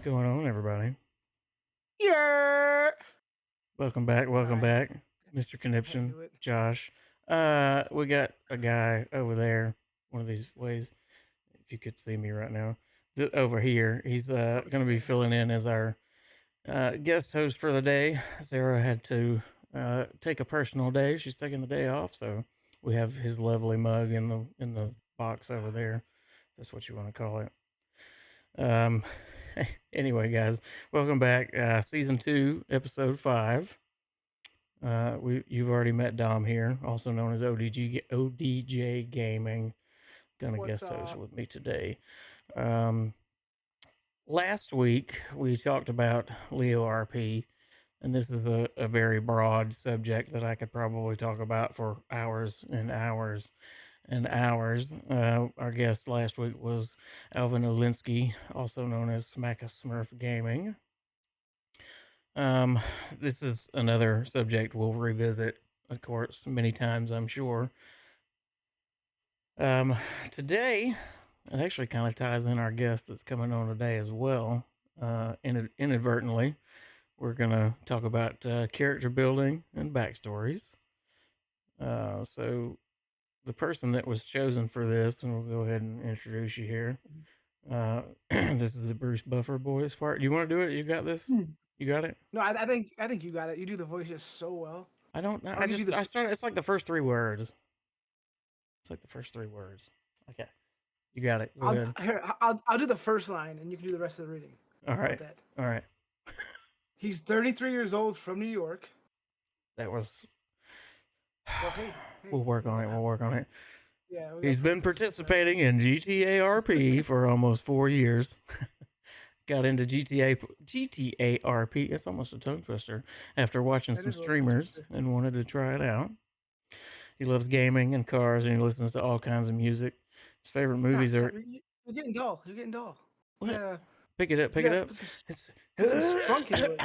going on, everybody? Yeah. Welcome back. Welcome Sorry, I back, Mr. had to Conniption, do it. Josh. We got a guy over there, one of these ways. If you could see me right now, over here, he's Over going to be here. filling in as our guest host for the day. Sarah had to take a personal day; she's taking the day off, so we have his lovely mug in the box over there. That's what you want to call it. Um, anyway, guys, welcome back. Season 2, episode 5. You've already met Dom here, also known as ODJ Gaming. Gonna What's guest host up? with me today. Um, Last week we talked about Leo RP, and this is a very broad subject that I could probably talk about for hours and hours and hours. Our guest last week was Alvin Olinsky, also known as Smacka Smurf Gaming. Um, this is another subject we'll revisit, of course, many times, I'm sure. Um, Today, it actually kind of ties in our guest that's coming on today as well. Inadvertently, we're going to talk about character building and backstories. So, the person that was chosen for this, and we'll go ahead and introduce you here. This is the Bruce Buffer Boys part. You want to do it? You got this? Hmm. You got it? No, I think you got it. You do the voice just so well. I don't know. I'll give you I this. started. It's like the first three words. It's like the first three words. Okay, you got it. Go I'll ahead. here. I'll do the first line, and you can do the rest of the reading. All How about right. that? All right. He's 33 years old from New York. That was. Well, hey, We'll work on it. We'll work on it. yeah, we got He's been practice. participating in GTA RP for almost 4 years. Got into GTA RP. It's almost a tongue twister. After watching That some is a little tongue streamers twister. and wanted to try it out. He loves gaming and cars, and he listens to all kinds of music. His favorite Stop, movies stop. are You're getting dull. You're getting dull. You what? gotta, Pick it up. you Pick it gotta up. His put some sprunk into it.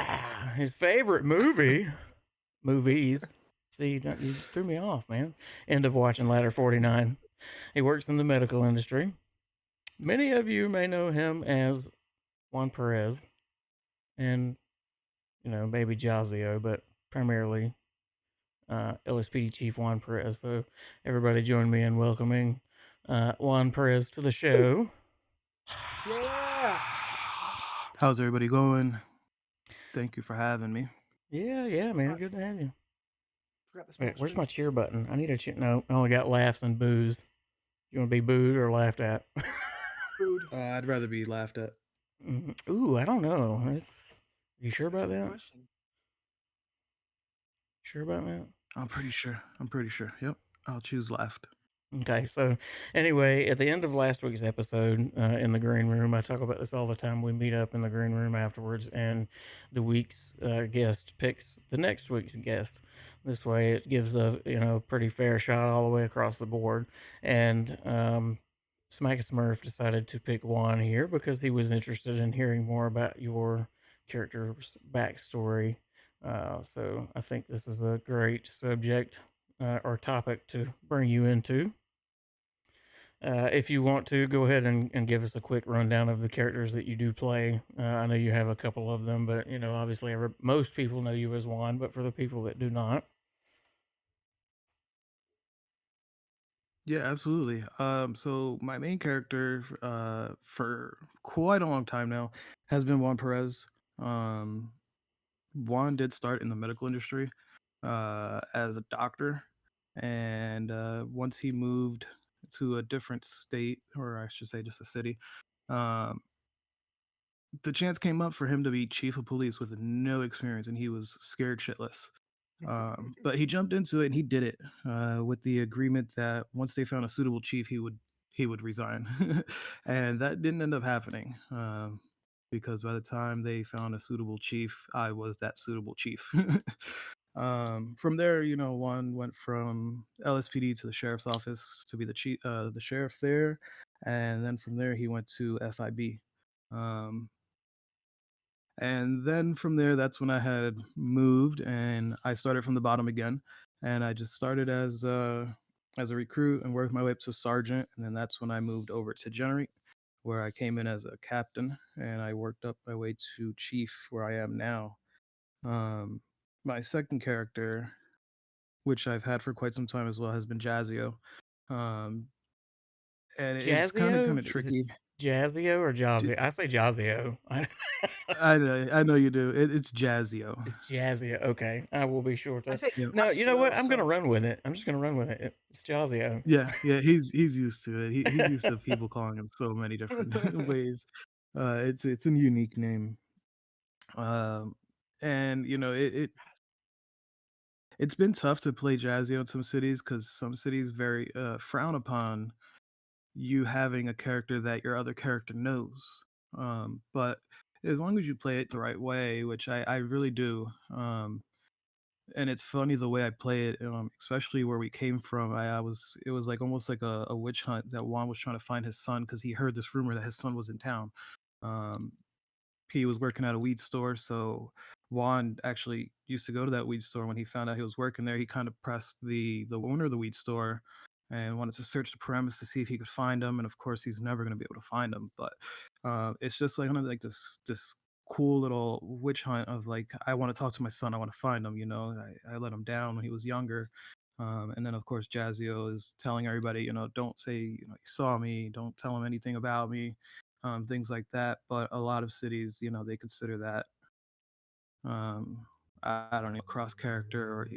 his favorite movies. See, you threw me off, man. End of watching Ladder 49. He works in the medical industry. Many of you may know him as Juan Perez and, maybe Jazio, but primarily LSPD Chief Juan Perez. So everybody join me in welcoming Juan Perez to the show. Yeah. How's everybody going? Thank you for having me. Yeah, man. I Good to have you. forgot the Wait, smoke where's screen. my cheer button? I need a cheer. No, I only got laughs and boos. You want to be booed or laughed at? Food. I'd rather be laughed at. Ooh, I don't know. You sure That's a about good that? question. Sure about that? I'm pretty sure. Yep. I'll choose laughed. Okay, so anyway, at the end of last week's episode in the green room, I talk about this all the time. We meet up in the green room afterwards, and the week's guest picks the next week's guest. This way, it gives a pretty fair shot all the way across the board. And Smack Smurf decided to pick Juan here because he was interested in hearing more about your character's backstory. So I think this is a great subject or topic to bring you into. If you want to, go ahead and give us a quick rundown of the characters that you do play. I know you have a couple of them, but obviously, most people know you as Juan. But for the people that do not, Yeah, absolutely. So my main character, for quite a long time now, has been Juan Perez. Um, Juan did start in the medical industry, as a doctor, and once he moved to a different state, or I should say, just a city, um, the chance came up for him to be chief of police with no experience, and he was scared shitless. But he jumped into it and he did it, with the agreement that once they found a suitable chief, he would resign, and that didn't end up happening. Because by the time they found a suitable chief, I was that suitable chief. From there, one went from LSPD to the sheriff's office to be the sheriff there, and then from there he went to FIB. Um, and then from there, that's when I had moved and I started from the bottom again. And I just started as a recruit and worked my way up to sergeant. And then that's when I moved over to generate, where I came in as a captain and I worked up my way to chief where I am now. Um, my second character, which I've had for quite some time as well, has been Jazzio. Um, and it's kind Jazzio? of Is it tricky. Jazzio or Jazzio? I say Jazzio. I know you do. It's Jazzio. It's Jazzio. Okay, I will be sure I to. say Yeah. No, you know what? Jazzio, I'm gonna so run with it. I'm just gonna run with it. It's Jazzio. Yeah, he's used to it. He's used to people calling him so many different ways. It's a unique name. Um, and it's been tough to play Jazzio in some cities because some cities very frown upon you having a character that your other character knows. But as long as you play it the right way, which I really do, and it's funny the way I play it, especially where we came from. I was it was like almost like a witch hunt that Juan was trying to find his son because he heard this rumor that his son was in town. Um, he was working at a weed store, so Juan actually used to go to that weed store. When he found out he was working there, he kind of pressed the owner of the weed store and wanted to search the premise to see if he could find him. And of course, he's never going to be able to find him. But it's just like kind of like this cool little witch hunt of like I want to talk to my son, I want to find him. I let him down when he was younger. And then of course Jazzio is telling everybody, don't say you saw me, don't tell him anything about me, things like that. But a lot of cities, they consider that, um, I don't know, cross character or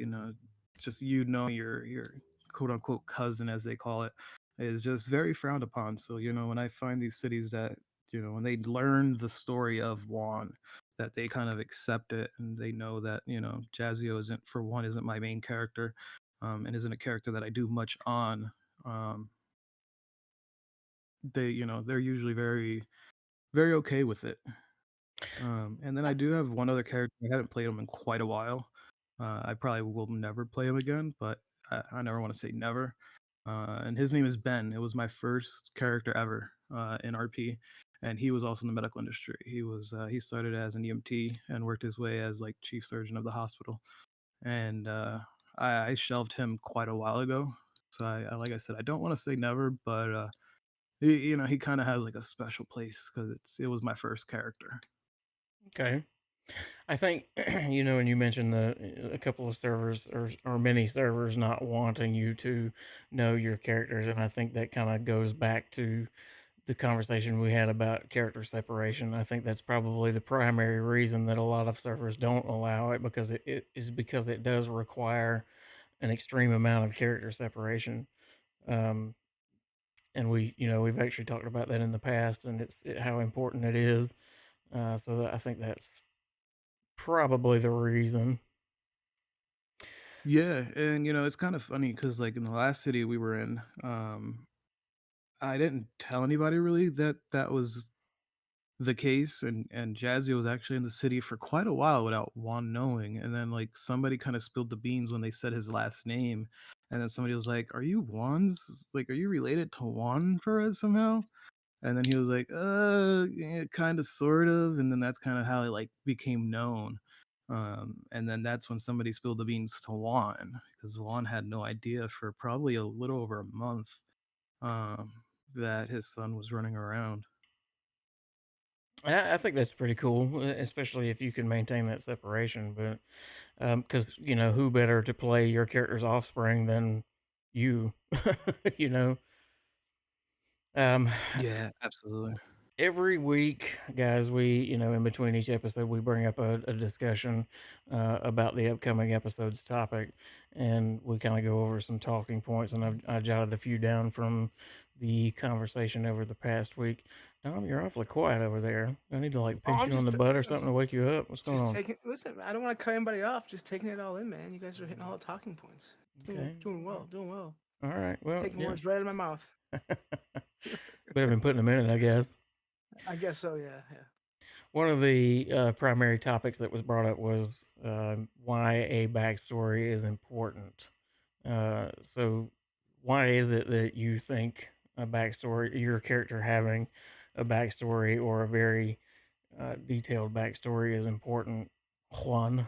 just your quote unquote cousin as they call it is just very frowned upon. So when I find these cities that when they learn the story of Juan, that they kind of accept it and they know that Jazzio isn't my main character, and isn't a character that I do much on. Um, they're usually very okay with it. And then I do have one other character. I haven't played him in quite a while. I probably will never play him again, but I never want to say never. And his name is Ben. It was my first character ever in RP, and he was also in the medical industry. He started as an EMT and worked his way as like chief surgeon of the hospital. And I shelved him quite a while ago. So like I said, I don't want to say never, but he kind of has like a special place because it was my first character. Okay. I think and you mentioned a couple of servers or many servers not wanting you to know your characters, and I think that kind of goes back to the conversation we had about character separation. I think that's probably the primary reason that a lot of servers don't allow it because because it does require an extreme amount of character separation. Um, and we've actually talked about that in the past, and how important it is. I think that's probably the reason. Yeah, and it's kind of funny because like in the last city we were in, I didn't tell anybody really that that was the case, and Jazzio was actually in the city for quite a while without Juan knowing, and then like somebody kind of spilled the beans when they said his last name, and then somebody was like, "Are you Juan's? Like, are you related to Juan Perez somehow?" And then he was like, yeah, kind of, sort of. And then that's kind of how it like became known. And then that's when somebody spilled the beans to Juan because Juan had no idea for probably a little over a month, um, that his son was running around. I think that's pretty cool, especially if you can maintain that separation. But because who better to play your character's offspring than you? you know. Um, Yeah, absolutely. every week, guys, we in between each episode, we bring up a discussion about the upcoming episode's topic, and we kind of go over some talking points. And I jotted a few down from the conversation over the past week. Dom, you're awfully quiet over there. I need to like Oh, pinch you on the butt or I'm something to wake you up. What's going just on? taking. Listen, I don't want to cut anybody off. Just taking it all in, man. You guys are hitting all the talking points. Doing, Okay. doing well, doing well. All right. Well, Taking yeah. words right out of my mouth. Better than putting them in it, I guess. I guess so. Yeah, yeah. One of the primary topics that was brought up was why a backstory is important. So, why is it that you think a backstory, your character having a backstory or a very detailed backstory is important, Juan?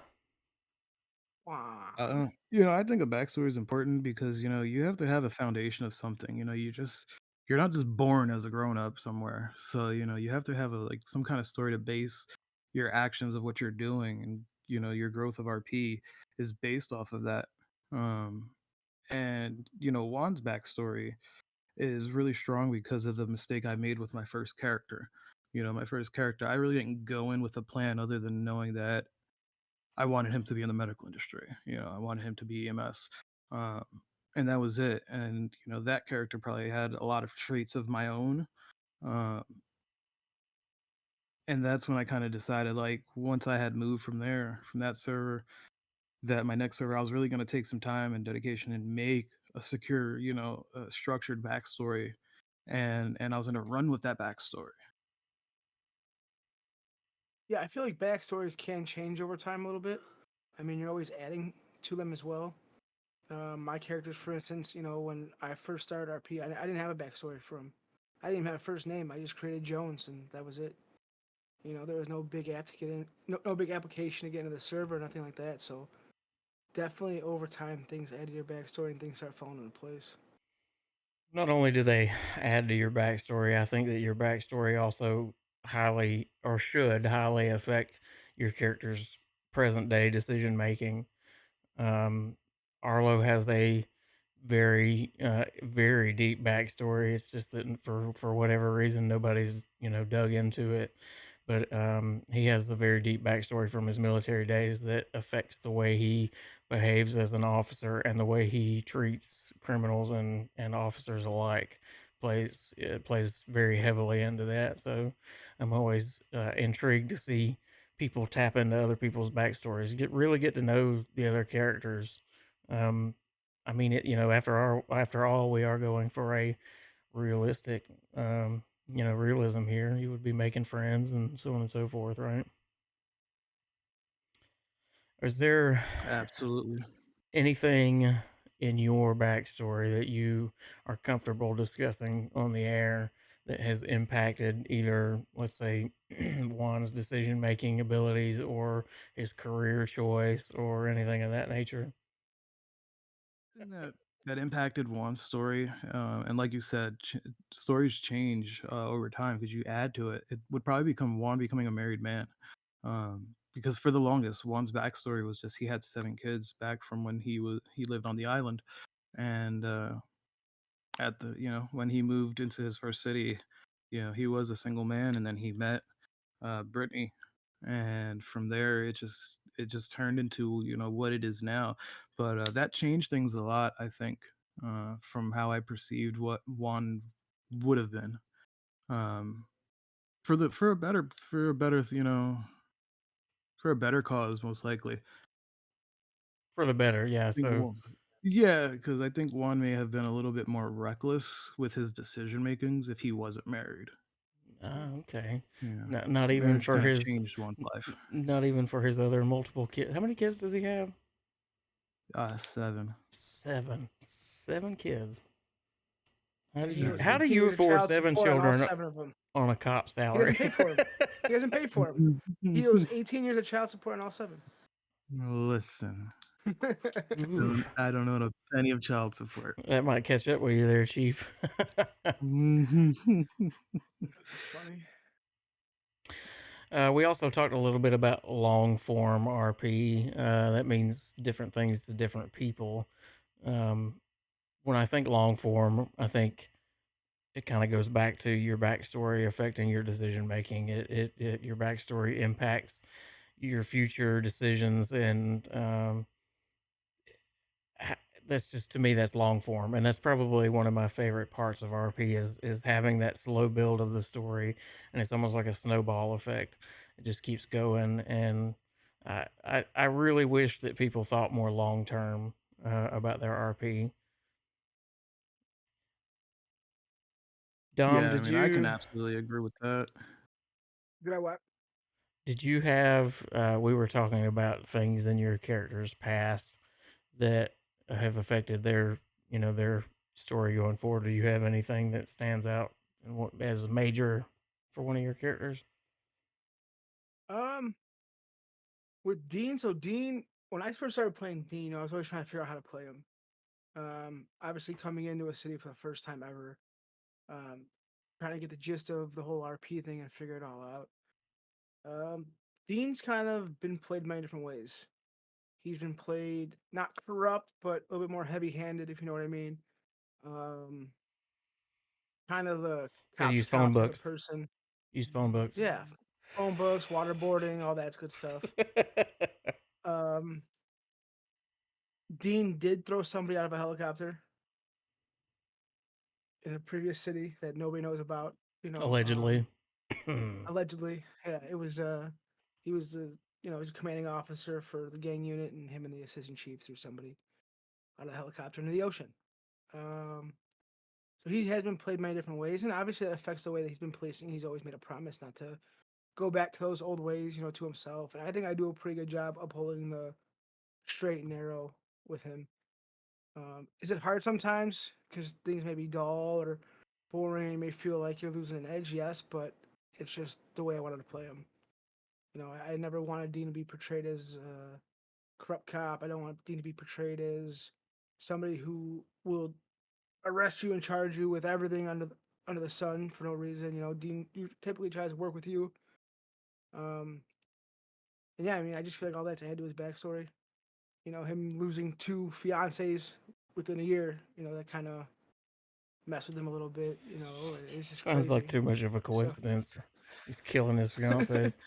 Wow. I think a backstory is important because you have to have a foundation of something. You just you're not just born as a grown up somewhere. So, you have to have some kind of story to base your actions of what you're doing, and your growth of RP is based off of that. Um and Juan's backstory is really strong because of the mistake I made with my first character. My first character, I really didn't go in with a plan other than knowing that I wanted him to be in the medical industry. I wanted him to be EMS. Um, and that was it. And, that character probably had a lot of traits of my own. Uh, and that's when I kind of decided, like, once I had moved from there, from that server, that my next server, I was really going to take some time and dedication and make a secure, a structured backstory. And I was going to run with that backstory. Yeah, I feel like backstories can change over time a little bit. I mean, you're always adding to them as well. My characters, for instance, when I first started RP, I didn't have a backstory for him. I didn't even have a first name. I just created Jones, and that was it. There was no big app to get in, no big application to get into the server, nothing like that. So definitely over time, things add to your backstory and things start falling into place. Not only do they add to your backstory, I think that your backstory also highly or should highly affect your character's present day decision making. Um, Arlo has a very deep backstory. It's just that for whatever reason nobody's dug into it. But he has a very deep backstory from his military days that affects the way he behaves as an officer and the way he treats criminals and officers alike. Plays very heavily into that. So I'm always intrigued to see people tap into other people's backstories, get to know the other characters. Um, I mean, after all, we are going for a realistic, realism here. You would be making friends and so on and so forth, right? Is there Absolutely. anything in your backstory that you are comfortable discussing on the air that has impacted either, let's say, Juan's decision making abilities or his career choice or anything of that nature? Thing that impacted Juan's story, and like you said, stories change over time because you add to it. It would probably become Juan becoming a married man, because for the longest, Juan's backstory was just he had 7 kids back from when he lived on the island, and at the when he moved into his first city, he was a single man, and then he met Brittany, and from there it just turned into what it is now. But that changed things a lot, I think, from how I perceived what Juan would have been, um, for a better cause, most likely. For the better, yeah. I think So, yeah, because I think Juan may have been a little bit more reckless with his decision makings if he wasn't married. okay. Yeah, Not even marriage for kind of his, changed Juan's life. not even for his other multiple kids. How many kids does he have? 7. 7 kids. How do And he you owes Exactly. how do 18 you years of afford child 7 support on all children 7 of them. on a cop He doesn't salary? pay for him. He doesn't pay for him. He owes 18 years of child support on all 7. Listen, Oof. I don't own a penny of child support. That might catch up with you there, Chief. That's funny. We also talked a little bit about long form RP. That means different things to different people. Um, when I think long form, I think it kind of goes back to your backstory affecting your decision making. Your backstory impacts your future decisions, and that's just, to me, that's long form, and that's probably one of my favorite parts of RP is having that slow build of the story, and it's almost like a snowball effect. It just keeps going, and I really wish that people thought more long term about their RP. Dom, Yeah, I mean, I can absolutely agree with that. Did I what? did you have we were talking about things in your character's past that have affected their story going forward. Do you have anything that stands out as major for one of your characters? Um, with Dean, so Dean, when I first started playing Dean, I was always trying to figure out how to play him. Obviously coming into a city for the first time ever, um, trying to get the gist of the whole RP thing and figure it all out. Um, Dean's kind of been played many different ways. He's been played not corrupt, but a little bit more heavy-handed, if you know what I mean. Um, Kind of the Gotta cops use phone cop type of books. person. Use phone books. Yeah, phone books, waterboarding, all that's good stuff. Um, Dean did throw somebody out of a helicopter in a previous city that nobody knows about. Allegedly. Allegedly, yeah, it was. He was the he was a commanding officer for the gang unit, and him and the assistant chief threw somebody out of the helicopter into the ocean. Um, so he has been played many different ways, and obviously that affects the way that he's been policing. He's always made a promise not to go back to those old ways, to himself. And I think I do a pretty good job upholding the straight and narrow with him. Is it hard sometimes because things may be dull or boring? You may feel like you're losing an edge, yes, but it's just the way I wanted to play him. I never wanted Dean to be portrayed as a corrupt cop. I don't want Dean to be portrayed as somebody who will arrest you and charge you with everything under the sun for no reason. Dean typically tries to work with you. Um, and yeah, I mean, I just feel like all that's added to his backstory. Him losing two fiancées within a year. That kind of messed with him a little bit. It's just Sounds like crazy. too much of a So, coincidence. He's killing his fiancées.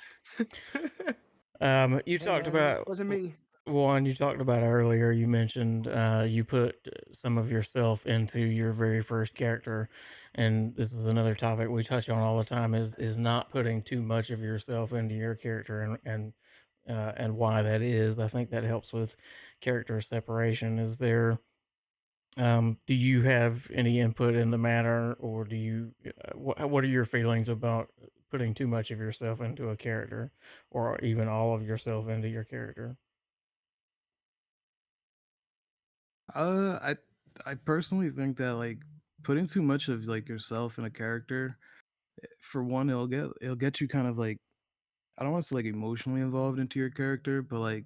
You hey talked man, it about wasn't me. one. You talked about earlier. You mentioned you put some of yourself into your very first character, and this is another topic we touch on all the time. Is not putting too much of yourself into your character, and why that is. I think that helps with character separation. Is there do you have any input in the matter, or do you? What are your feelings about putting too much of yourself into a character, or even all of yourself into your character? I personally think that like putting too much of like yourself in a character, for one, it'll get you kind of like, I don't want to say like emotionally involved into your character, but like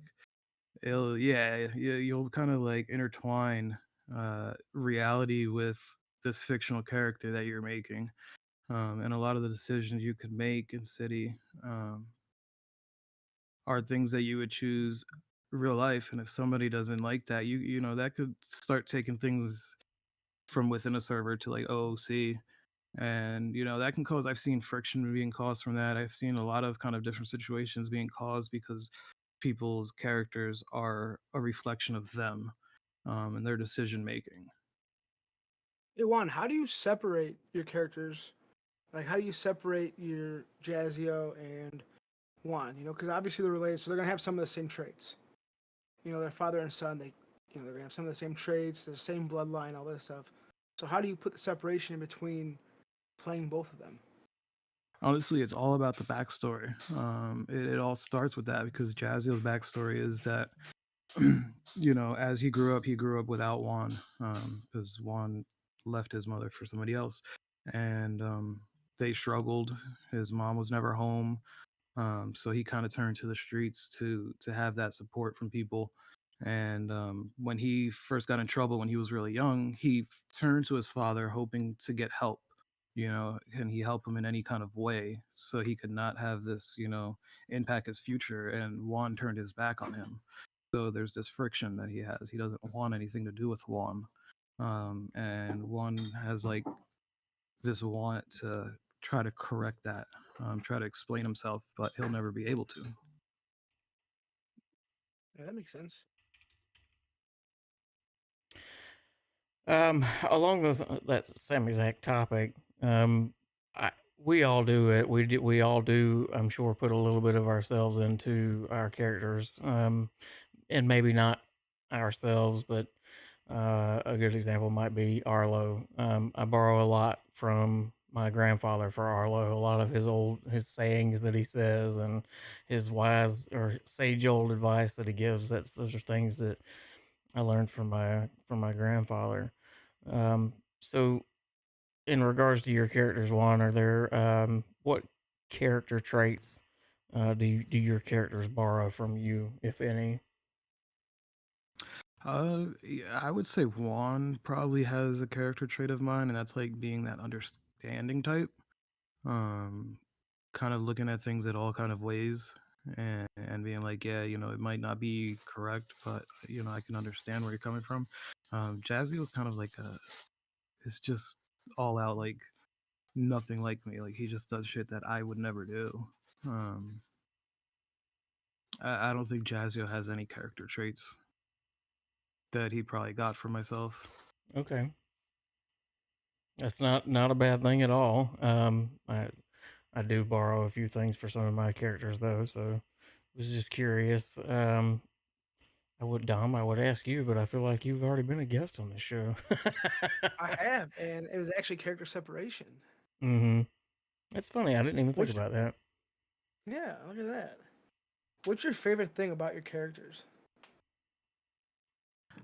it'll, yeah, you'll kind of like intertwine reality with this fictional character that you're making, and a lot of the decisions you could make in City um, are things that you would choose real life, and if somebody doesn't like that, that could start taking things from within a server to like OOC. And that can cause, I've seen friction being caused from that. I've seen a lot of kind of different situations being caused because people's characters are a reflection of them, and their decision making. Hey Juan, how do you separate your characters? Like, how do you separate your Jazzio and Juan? Because obviously they're related, so they're gonna have some of the same traits. Their father and son. They're gonna have some of the same traits, the same bloodline, all this stuff. So how do you put the separation in between playing both of them? Honestly, it's all about the backstory. It all starts with that because Jazzio's backstory is that as he grew up without Juan, because Juan left his mother for somebody else, and they struggled. His mom was never home, so he kind of turned to the streets to have that support from people. And when he first got in trouble when he was really young, he turned to his father hoping to get help. Can he help him in any kind of way so he could not have this, impact his future? And Juan turned his back on him. So there's this friction that he has. He doesn't want anything to do with Juan. And Juan has like this want to try to correct that, try to explain himself, but he'll never be able to. Yeah, that makes sense. Along those that same exact topic, we all do it. We all do. I'm sure put a little bit of ourselves into our characters, and maybe not ourselves, but a good example might be Arlo. I borrow a lot from my grandfather for Arlo. A lot of his sayings that he says, and his wise or sage old advice that he gives. Those are things that I learned from my grandfather. So in regards to your characters, Juan, are there what character traits do your characters borrow from you, if any? Yeah, I would say Juan probably has a character trait of mine, and that's like being that understanding type. Um, kind of looking at things at all kind of ways and being like, yeah, it might not be correct, but I can understand where you're coming from. Jazzy was kind of like it's just all out like nothing like me. Like he just does shit that I would never do. Um, I don't think Jazzio has any character traits that he probably got from myself. Okay. That's not a bad thing at all. I do borrow a few things for some of my characters though, so was just curious. I would ask you, but I feel like you've already been a guest on this show. I have, and it was actually character separation. Mm-hmm. That's funny. I didn't even think Which, about that. yeah, look at that. What's your favorite thing about your characters?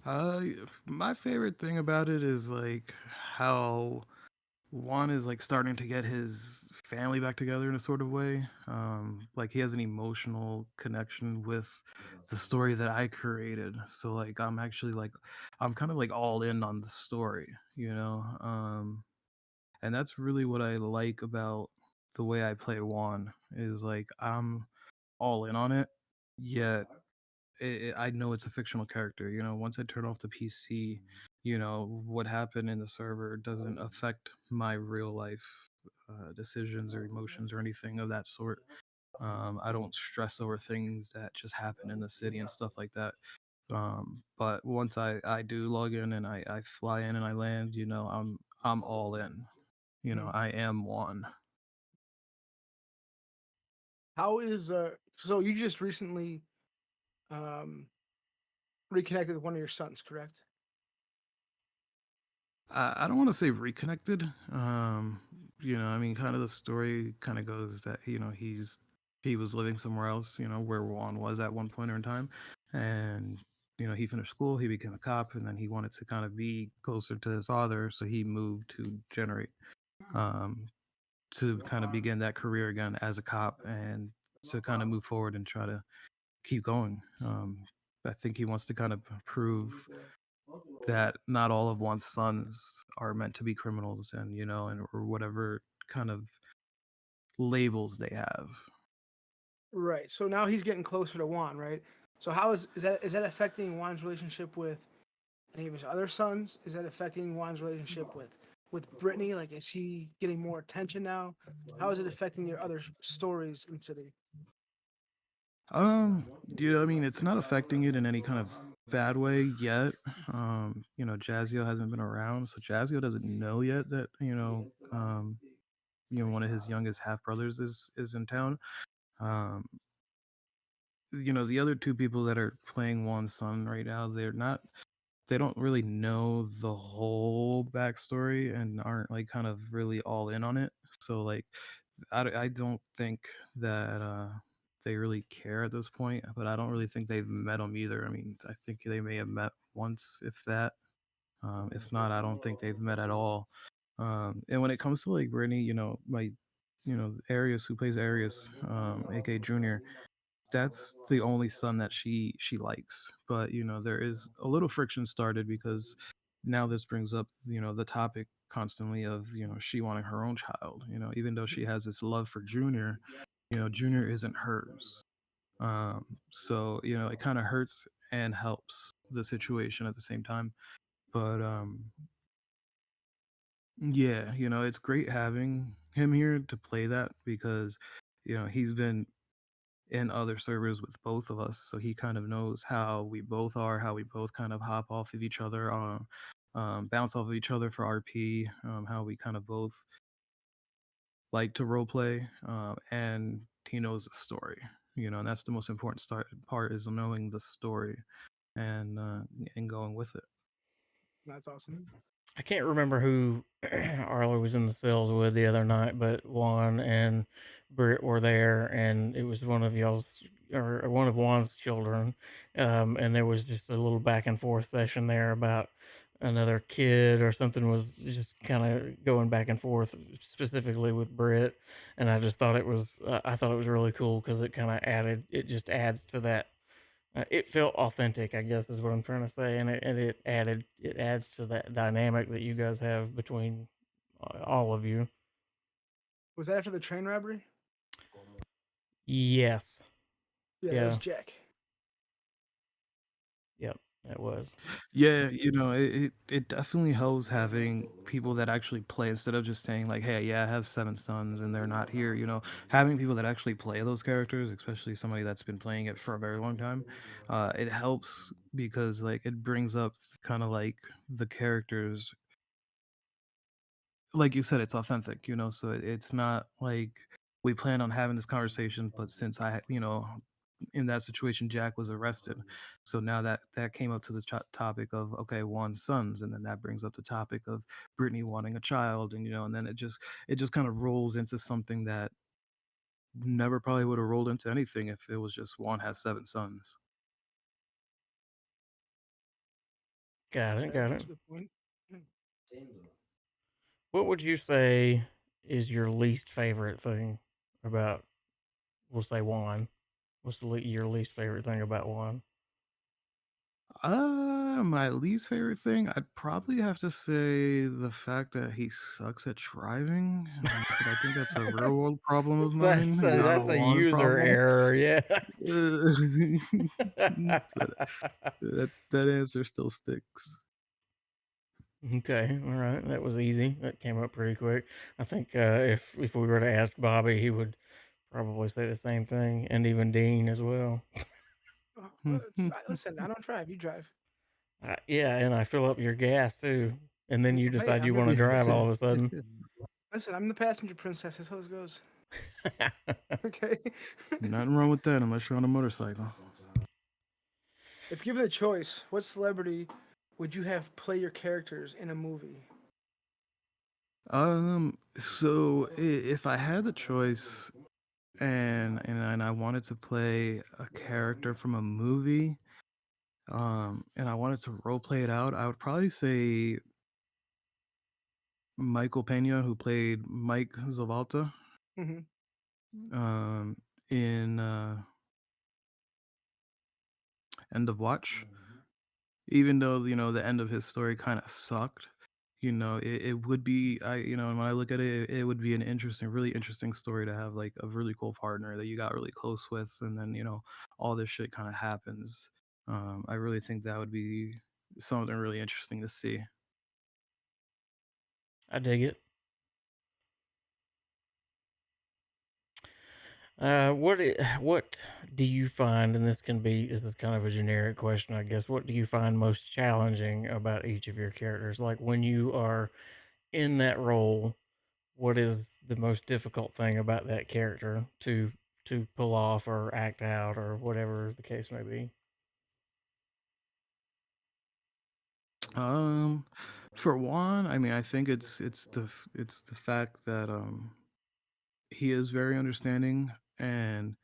Uh, my favorite thing about it is like how Juan is like starting to get his family back together in a sort of way. Like he has an emotional connection with the story that I created. So like I'm kind of like all in on the story. And that's really what I like about the way I play Juan is like I'm all in on it. Yet I know it's a fictional character. Once I turn off the PC, what happened in the server doesn't affect my real life decisions or emotions or anything of that sort. I don't stress over things that just happen in the city and stuff like that. But once I do log in and I fly in and I land, I'm all in. Mhm. I am one. How is so you just recently um reconnected with one of your sons, correct? I don't want to say reconnected. I mean, kind of the story kind of goes that he was living somewhere else. Where Juan was at one point in time, and he finished school, he became a cop, and then he wanted to kind of be closer to his father, so he moved to Generate, um, to kind of begin that career again as a cop and to kind of move forward and try to keep going. I think he wants to kind of prove that not all of one's sons are meant to be criminals and or whatever kind of labels they have. Right. So now he's getting closer to Juan, right? So how is that affecting Juan's relationship with any of his other sons? Is that affecting Juan's relationship with Brittany? Like, is he getting more attention now? How is it affecting your other stories in City? I mean, it's not affecting it in any kind of bad way yet. Jazzio hasn't been around, so Jazzio doesn't know yet that one of his youngest half brothers is in town. um the other two people that are playing Juan's son right now, they don't really know the whole backstory and aren't like kind of really all in on it. So like I don't think that they really care at this point, but I don't really think they've met him either. I mean, I think they may have met once, if that. If not, I don't think they've met at all. And when it comes to like Brittany, Arius, who plays Arius, aka Junior, that's the only son that she likes. But there is a little friction started because now this brings up the topic constantly of she wanting her own child. Even though she has this love for Junior, Junior isn't hers. So it kind of hurts and helps the situation at the same time. But yeah, it's great having him here to play that because he's been in other servers with both of us, so he kind of knows how we both are, how we both kind of hop off of each other, bounce off of each other for RP, how we kind of both like to role play, and he knows the story. And that's the most important part is knowing the story and going with it. That's awesome. I can't remember who Arlo was in the cells with the other night, but Juan and Britt were there, and it was one of y'all's or one of Juan's children, and there was just a little back and forth session there about another kid or something was just kind of going back and forth specifically with Britt, and I just thought I thought it was really cool because it just adds to that. It felt authentic, I guess, is what I'm trying to say, and it adds to that dynamic that you guys have between all of you. Was that after the train robbery? Yes. Yeah, that was Yeah. Jack. Yep. That was. Yeah, it definitely helps having people that actually play instead of just saying like, "Hey, yeah, I have seven sons and they're not here." Having people that actually play those characters, especially somebody that's been playing it for a very long time, it helps because like it brings up kind of like the characters, like you said, it's authentic. So it's not like we plan on having this conversation, but since in that situation, Jack was arrested. So now that came up to the topic of okay, Juan's sons, and then that brings up the topic of Brittany wanting a child, and then it just kind of rolls into something that never probably would have rolled into anything if it was just Juan has seven sons. Got it. Okay, Got that's it. a good point. What would you say is your least favorite thing about, we'll say, Juan? What's your least favorite thing about Juan? My least favorite thing, I'd probably have to say the fact that he sucks at driving, but I think that's a real world problem of That's mine, not a that's a Juan user problem. error. Yeah. But that answer still sticks. Okay, all right. That was easy. That came up pretty quick. I think if we were to ask Bobby, he would probably say the same thing, and even Dean as well. Listen, I don't drive. You drive. Yeah, and I fill up your gas too, and then you Hey, decide I'm you the want to drive all of a sudden. listen. I'm the passenger princess. That's how this goes. Okay. Nothing wrong with that unless you're on a motorcycle. If given the choice, what celebrity would you have play your characters in a movie? So if I had the choice and I wanted to play a character from a movie, and I wanted to role play it out, I would probably say Michael Pena, who played Mike Zavalta, Hmm. um, in End of Watch. Even though the end of his story kind of sucked, it would be when I look at it, it would be an interesting, really interesting story to have like a really cool partner that you got really close with, and then all this shit kind of happens. I really think that would be something really interesting to see. I dig it. What do you find, and this is kind of a generic question, I guess. What do you find most challenging about each of your characters? Like when you are in that role, what is the most difficult thing about that character to pull off or act out or whatever the case may be? Um, for one, I mean, I think it's the fact that he is very understanding, and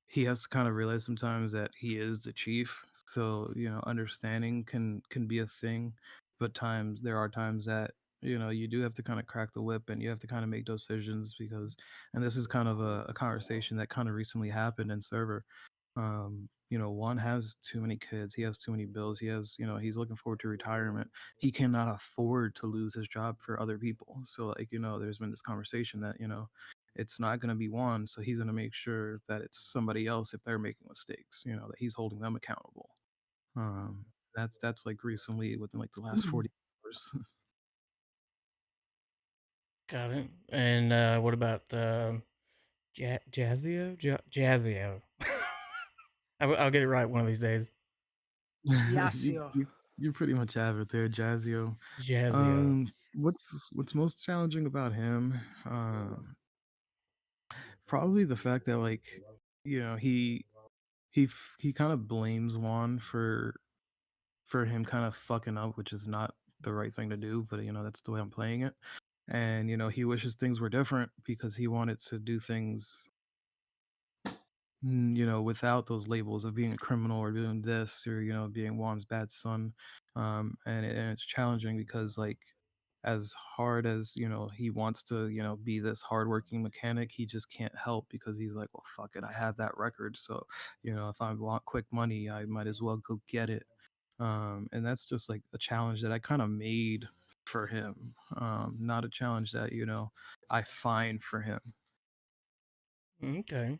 he has to kind of realize sometimes that he is the chief. So understanding can be a thing, but there are times that you do have to kind of crack the whip, and you have to kind of make those decisions because, and this is kind of a conversation that kind of recently happened in server. One has too many kids, he has too many bills, he's looking forward to retirement. He cannot afford to lose his job for other people. So like, there's been this conversation that, it's not going to be one, so he's going to make sure that it's somebody else if they're making mistakes, that he's holding them accountable. That's like recently within like the last 40 hours. Got it. And what about Jazzio? Jazzio. I'll get it right one of these days. you, Yasio. you you pretty much have it there, Jazzio. Jazzio. What's most challenging about him? Probably the fact that like, he kind of blames Juan for him kind of fucking up, which is not the right thing to do, but that's the way I'm playing it. And he wishes things were different because he wanted to do things without those labels of being a criminal or doing this or being Juan's bad son. And it's challenging because like as hard as he wants to be this hardworking mechanic, he just can't help because he's like, well, fuck it, I have that record, so if I want quick money, I might as well go get it. And that's just like a challenge that I kind of made for him, not a challenge that I find for him. Okay.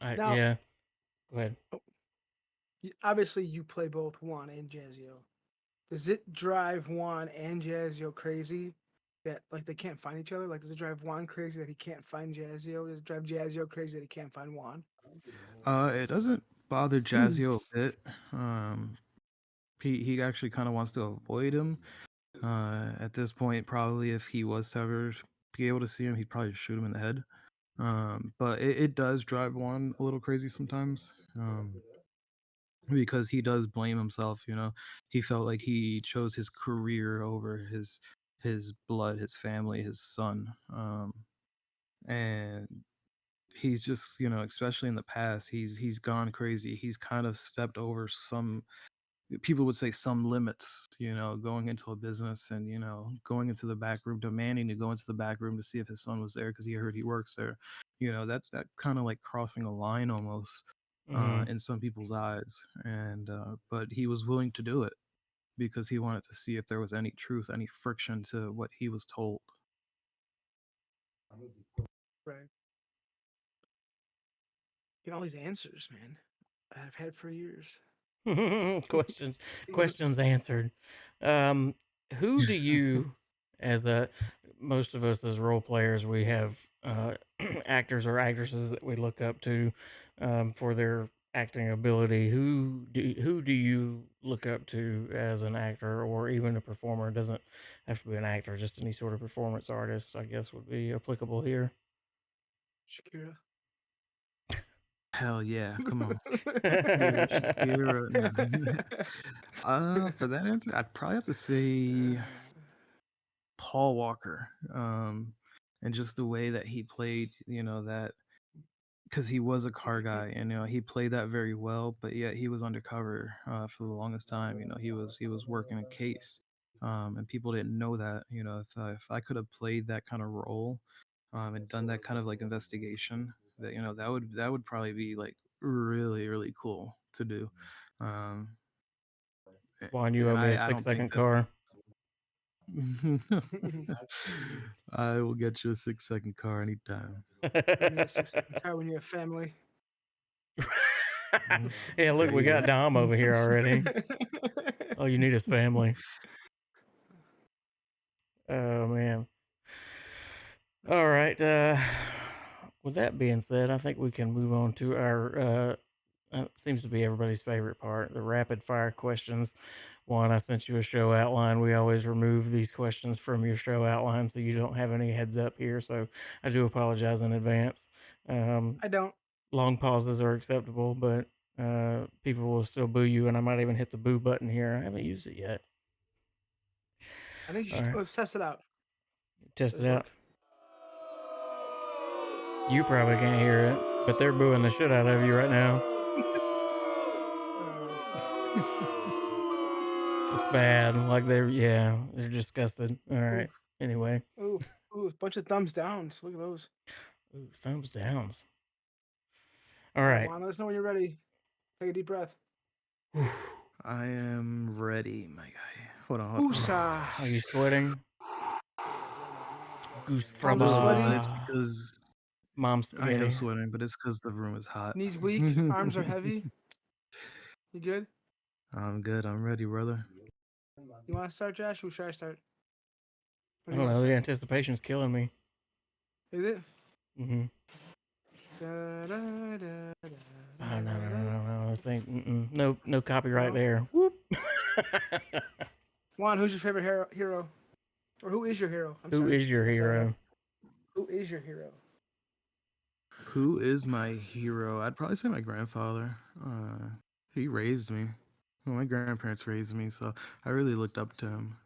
Now, Yeah. Go ahead. obviously, you play both Juan and Jazio. Does it drive Juan and Jazio crazy that like they can't find each other? Like, does it drive Juan crazy that he can't find Jazio? Does it drive Jazio crazy that he can't find Juan? It doesn't bother Jazio a bit. He actually kind of wants to avoid him. At this point, probably if he was to ever be able to see him, he'd probably shoot him in the head. But it does drive Juan a little crazy sometimes. Because he does blame himself, he felt like he chose his career over his blood, his family, his son. And he's just, especially in the past, he's gone crazy. He's kind of stepped over some, people would say, some limits, going into a business and going into the back room, demanding to go into the back room to see if his son was there because he heard he works there. That's that kind of like crossing a line almost, Mm-hmm. in some people's eyes. And but he was willing to do it because he wanted to see if there was any truth, any friction to what he was told. Right. Get all these answers, man. I've had for years. Questions answered. Um, who do you, as a most of us as role players, we have actors or actresses that we look up to for their acting ability. Who do you look up to as an actor or even a performer? It doesn't have to be an actor, just any sort of performance artist, I guess, would be applicable here. Shakira. Hell yeah, come on. Yeah, Shakira. No. For that answer, I'd probably have to say Paul Walker. And just the way that he played, that, because he was a car guy, and he played that very well, but yet he was undercover for the longest time. He was working a case, and people didn't know that. If I could have played that kind of role, and done that kind of like investigation, that would probably be like really really cool to do. Um, Juan, you and owe me a I six don't think second that car. I will get you a 6 second car anytime. You need a 6 second car when you have family. Yeah, look, There we you got go. Dom over here already. All you need is family. Oh man. All right. With that being said, I think we can move on to our seems to be everybody's favorite part, the rapid fire questions. One, I sent you a show outline. We always remove these questions from your show outline, so you don't have any heads up here. So I do apologize in advance. Um, I don't. long pauses are acceptable, but people will still boo you, and I might even hit the boo button here. I haven't used it yet. I think you All should. right, Let's test it out. test Does it it out. work? You probably can't hear it, but they're booing the shit out of you right now. It's bad. Like they're disgusted. All right. Ooh, Anyway, ooh, ooh, a bunch of thumbs downs. Look at those. ooh, thumbs downs. All All right, right. Juan, let us know when you're ready. Take a deep breath. I am ready, my guy. Hold on, hold on. Woosah. Are you sweating? Goose Palms are sweaty. It's fraba. because Mom I am spaghetti. sweating, but it's because the room is hot. Knees weak. Arms are heavy. You good? I'm good. I'm ready, brother. You want to start, Josh? Or should I start? What I do you don't want to know. The say? anticipation's killing me. Is it? Mm-hmm. Da, da, da, da, Oh no no da, da. no no no! This ain't. No copyright No. there. Whoop. Juan, who's your favorite hero? Or who is your hero? I'm Who sorry. is your I'll start over. hero? Who is your hero? Who is my hero? I'd probably say my grandfather. He raised me. Well, my grandparents raised me, so I really looked up to him.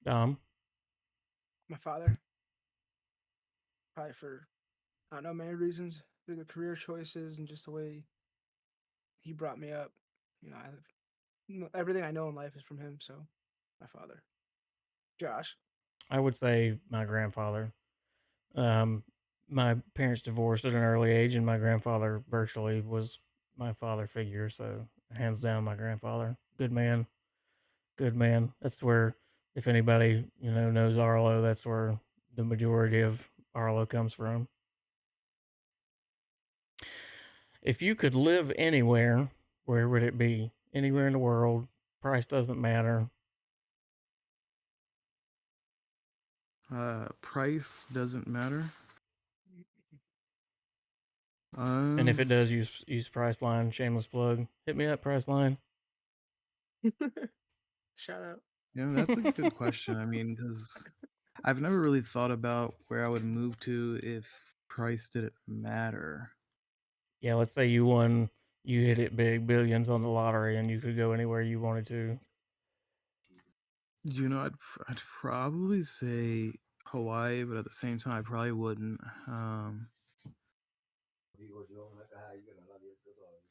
Dom. My father. Probably for, I don't know, many reasons. Through the career choices and just the way he brought me up. Everything I know in life is from him. So, my father. Josh. I would say my grandfather. Um, my parents divorced at an early age, and my grandfather virtually was my father figure. So hands down, my grandfather, good man. Good man. That's where, if anybody knows Arlo, that's where the majority of Arlo comes from. If you could live anywhere, where would it be? Anywhere in the world. Price doesn't matter. Price doesn't matter. And if it Um, does, use Priceline. Shameless plug. Hit me up, Priceline. Shout out. that's a good question. I mean, because I've never really thought about where I would move to if price didn't matter. Yeah, let's say you hit it big, billions on the lottery, and you could go anywhere you wanted to. I'd probably say Hawaii, but at the same time, I probably wouldn't.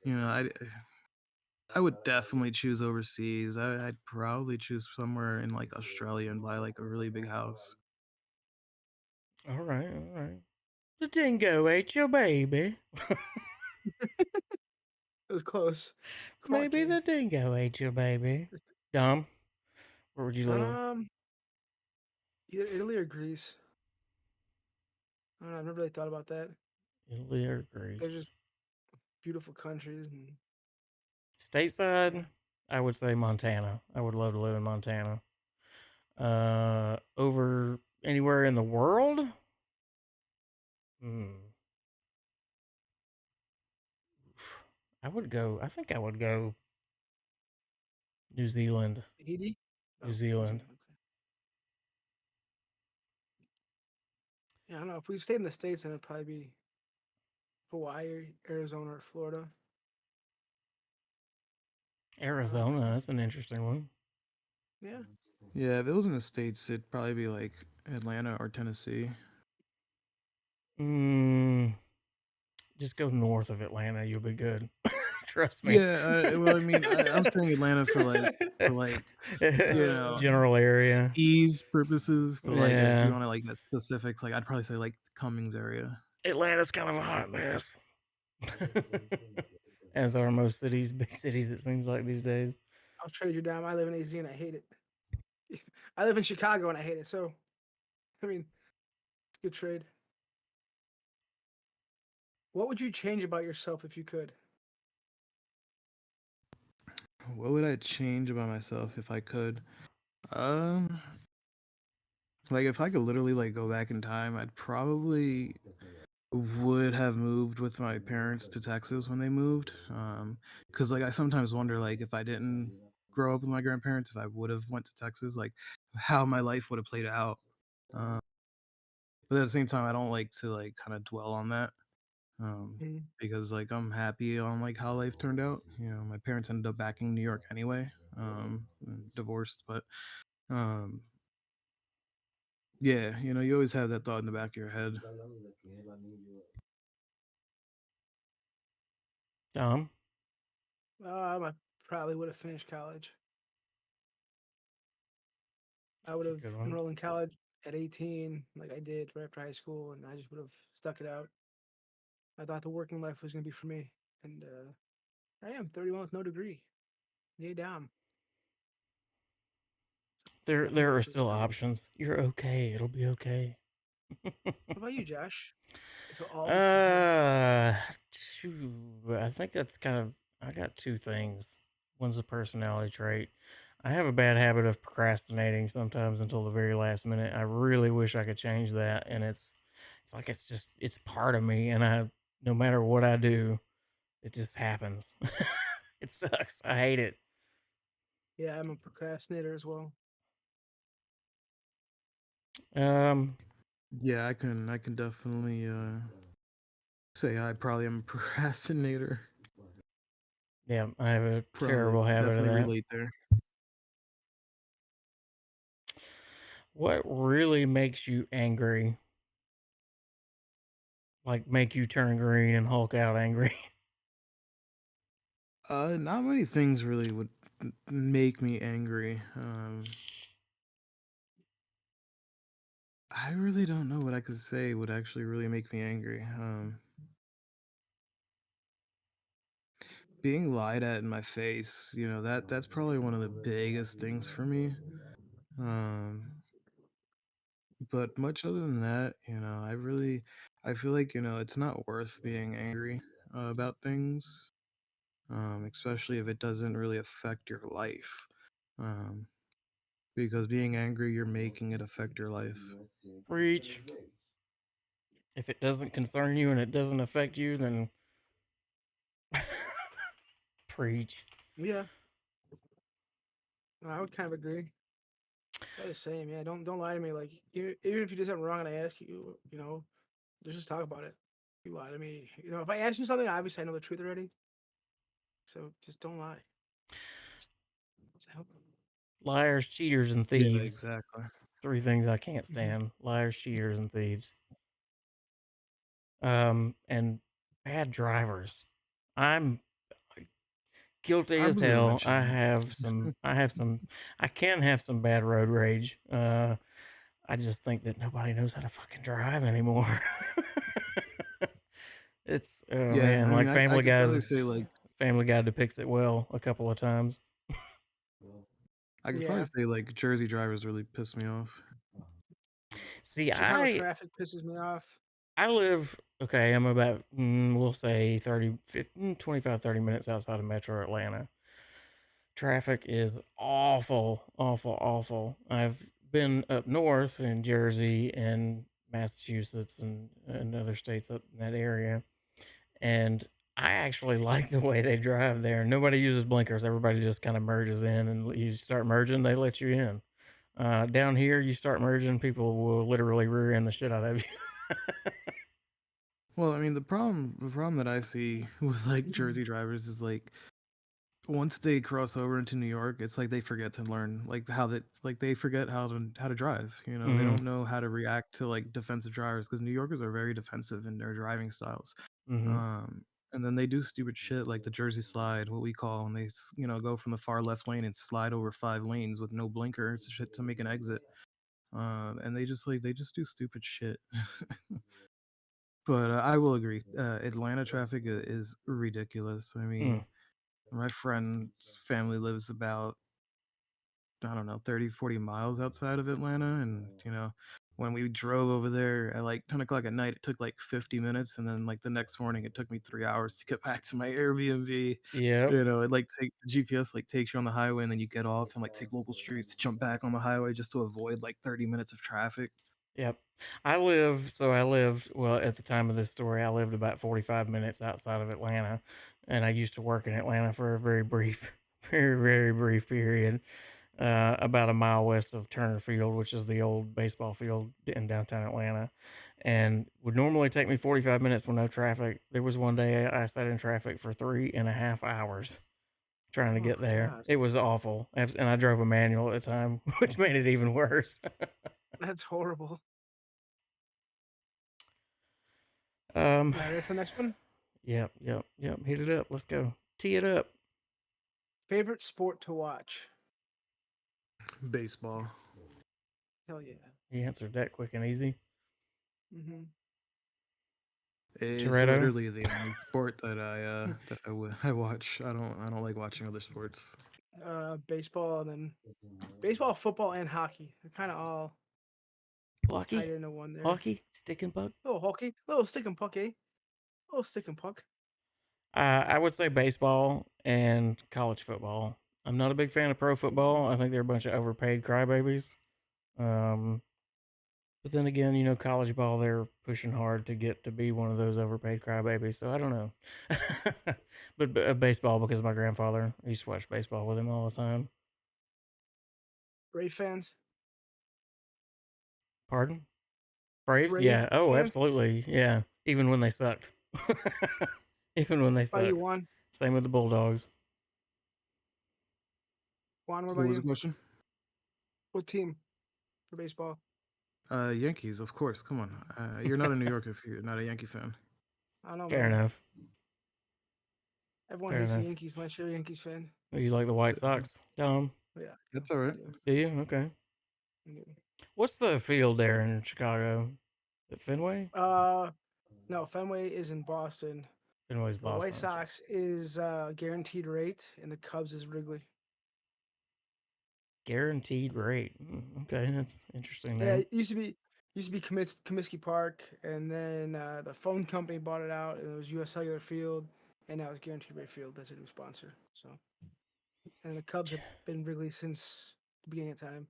You know, I would definitely choose overseas. I'd probably choose somewhere in like Australia and buy like a really big house. All right, all right. The dingo ate your baby. It was close. Come on, Maybe King. the dingo ate your baby. Dom, where would you live? Um, Either Italy or Greece. I don't know. I've never really thought about that. Italy or They're just Greece? beautiful countries, and yeah. Stateside, I would say Montana. I would love to live in Montana. Over anywhere in the world? Hmm. I think I would go New Zealand. Tahiti. New Oh, New Zealand. Zealand. Okay. Yeah, I don't know. If we stayed in the states, then it'd probably be Hawaii, Arizona, or Florida. Arizona, Um, that's an interesting one. yeah. Yeah, if it was in the States, it'd probably be like Atlanta or Tennessee. Mm, just go north of Atlanta. You'll be good. Trust me. Yeah, well, I mean, I'm saying Atlanta for like Uh, General area. ease purposes, but like if you Yeah. want to like the specifics, like I'd probably say like Cummings area. Atlanta's kind of a hot mess. As are most cities, big cities, it seems like these days. I'll trade you down. I live in AZ and I hate it. I live in Chicago and I hate it. So, I mean, good trade. What would you change about yourself if you could? What would I change about myself if I could? Um, like if I could literally like go back in time, I'd probably would have moved with my parents to Texas when they moved. Because like I sometimes wonder like if I didn't grow up with my grandparents, if I would have went to Texas, like how my life would have played out. Um, but at the same time, I don't like to like kind of dwell on that. Mm. Because like I'm happy on like how life turned out. My parents ended up back in New York anyway, divorced, but um, yeah, you always have that thought in the back of your head. Dom, I probably would have finished college. I would that's a have good one. enrolled in college at 18, like I did right after high school, and I just would have stuck it out. I thought the working life was going to be for me. And I am 31 with no degree. Yay, damn. So definitely There would are have chosen still college. options. You're okay. It'll be okay. What about you, Josh? If it'll all be fine. uh, I think that's kind of. I got two things. One's a personality trait. I have a bad habit of procrastinating sometimes until the very last minute. I really wish I could change that, and it's like it's part of me, and no matter what I do, it just happens. It sucks. I hate it. Yeah, I'm a procrastinator as well. Um, Yeah, I can definitely say I probably am a procrastinator. yeah, I have a Probably terrible habit of definitely that. relate there. What really makes you angry? Like make you turn green and Hulk out angry? Not many things really would make me angry. I really don't know what I could say would actually really make me angry. being lied at in my face, that's probably one of the biggest things for me. Um, but much other than that, I feel like, it's not worth being angry about things, especially if it doesn't really affect your life. Um, because being angry, you're making it affect your life. Preach. If it doesn't concern you and it doesn't affect you, then preach. Yeah, I would kind of agree. Probably the same. Yeah, don't lie to me. Like even if you did something wrong and I ask you, let's just talk about it. You lie to me. If I ask you something, obviously I know the truth already. So just don't lie. Just help me. Liars, cheaters, and Yeah, thieves. exactly. 3 things I can't Mhm. stand. Liars, cheaters, and thieves. And bad drivers. I'm guilty I as was gonna hell. mention that. I can have some bad road rage. I just think that nobody knows how to fucking drive anymore. It's oh Yeah, man, I mean, like I could probably say like Family Guy depicts it well a couple of times. I could probably Yeah. say like Jersey drivers really piss me off. See, Chicago traffic pisses me off. I live okay, I'm about we'll say 30 15, 25 30 minutes outside of Metro Atlanta. Traffic is awful, awful, awful. I've been up north in Jersey and Massachusetts and other states up in that area. And I actually like the way they drive there. Nobody uses blinkers. Everybody just kind of merges in, and you start merging, they let you in. Down here, you start merging, people will literally rear end the shit out of you. Well, I mean, the problem that I see with like Jersey drivers is like once they cross over into New York, it's like they forget to learn like they forget how to drive. They Mm-hmm. don't know how to react to like defensive drivers because New Yorkers are very defensive in their driving styles. Mm-hmm. Um, and then they do stupid shit like the Jersey slide, what we call, and go from the far left lane and slide over 5 lanes with no blinkers shit to make an exit. And they just do stupid shit. But I will agree, Atlanta traffic is ridiculous. I Mm. mean, my friend's family lives about, I don't know, 30, 40 miles outside of Atlanta. And, when we drove over there at like 10 o'clock at night, it took like 50 minutes. And then, like, the next morning, it took me 3 hours to get back to my Airbnb. Yep. It like the GPS like takes you on the highway and then you get off and like take local streets to jump back on the highway just to avoid like 30 minutes of traffic. Yep. I lived, well, at the time of this story, I lived about 45 minutes outside of Atlanta. And I used to work in Atlanta for a very brief, very, very brief period, about a mile west of Turner Field, which is the old baseball field in downtown Atlanta. And would normally take me 45 minutes with no traffic. There was one day I sat in traffic for 3.5 hours trying to Oh get my there. god, It was awful. And I drove a manual at the time, which made it even worse. that's horrible. um, All right, ready for the next one? Yep, yep, yep. Hit it up. Let's go. Tee it up. Favorite sport to watch? Baseball. Hell yeah. He answered that quick and easy. Mm-hmm. It's Toretto. literally the only sport I watch. I don't like watching other sports. Baseball, and then baseball, football, and hockey. They're kind of all tied Hockey. into one there. Hockey. Stick and puck. Little hockey, little stick and puck, eh? Little stick and puck. I would say baseball and college football. I'm not a big fan of pro football. I think they're a bunch of overpaid crybabies. Um, but then again, college ball, they're pushing hard to get to be one of those overpaid crybabies. So I don't know. But baseball, because my grandfather, I used to watch baseball with him all the time. Brave fans. Pardon? Braves? Brave Yeah. Oh, fans. absolutely. Yeah. Even when they sucked. Even when they How about you, sucked. Juan? Same with the Bulldogs. Juan, what What about was the you? question? What team for baseball? Yankees, of course. Come on. You're not a New Yorker if you're not a Yankee fan. I don't know, Fair man. enough. Everyone Fair hates the enough. Yankees unless you're a Yankees fan. Oh, you like the White Uh, Sox, Dom? But yeah, That's all I right. do. Do you? Okay. I do. What's the field there in Chicago? At Fenway? Uh, no, Fenway is in Boston. Fenway's The White Boston. Sox is guaranteed rate, and the Cubs is Wrigley. Guaranteed rate. Okay, that's interesting Yeah, name. it used to be Comiskey Park, and then the phone company bought it out, and it was U.S. Cellular Field, and now it's Guaranteed Rate Field as a new sponsor. So, and the Cubs have been Wrigley since the beginning of time.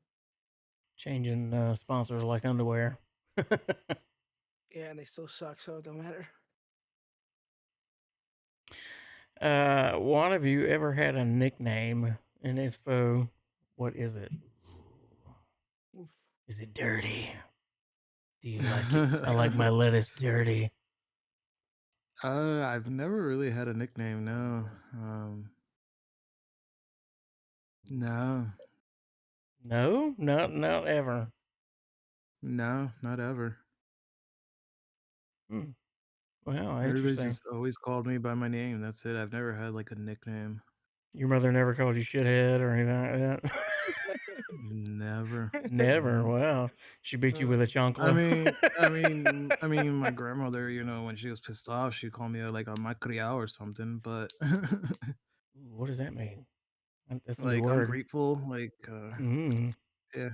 Changing sponsors like underwear. Yeah, and they still suck, so it don't matter. One of you ever had a nickname? And if so, what is it? Oof. Is it dirty? Do you like it? I like my lettuce dirty. I've never really had a nickname. No. No. No, not ever. No, not ever. Well, Everybody's interesting. just always called me by my name. That's it. I've never had like a nickname. Your mother never called you shithead or anything like that? Never. Never. No. Wow. She beat you with a I chancla. mean, my grandmother, when she was pissed off, she'd call me like a macriao or something. But What does that mean? That's a new like word. ungrateful, yeah.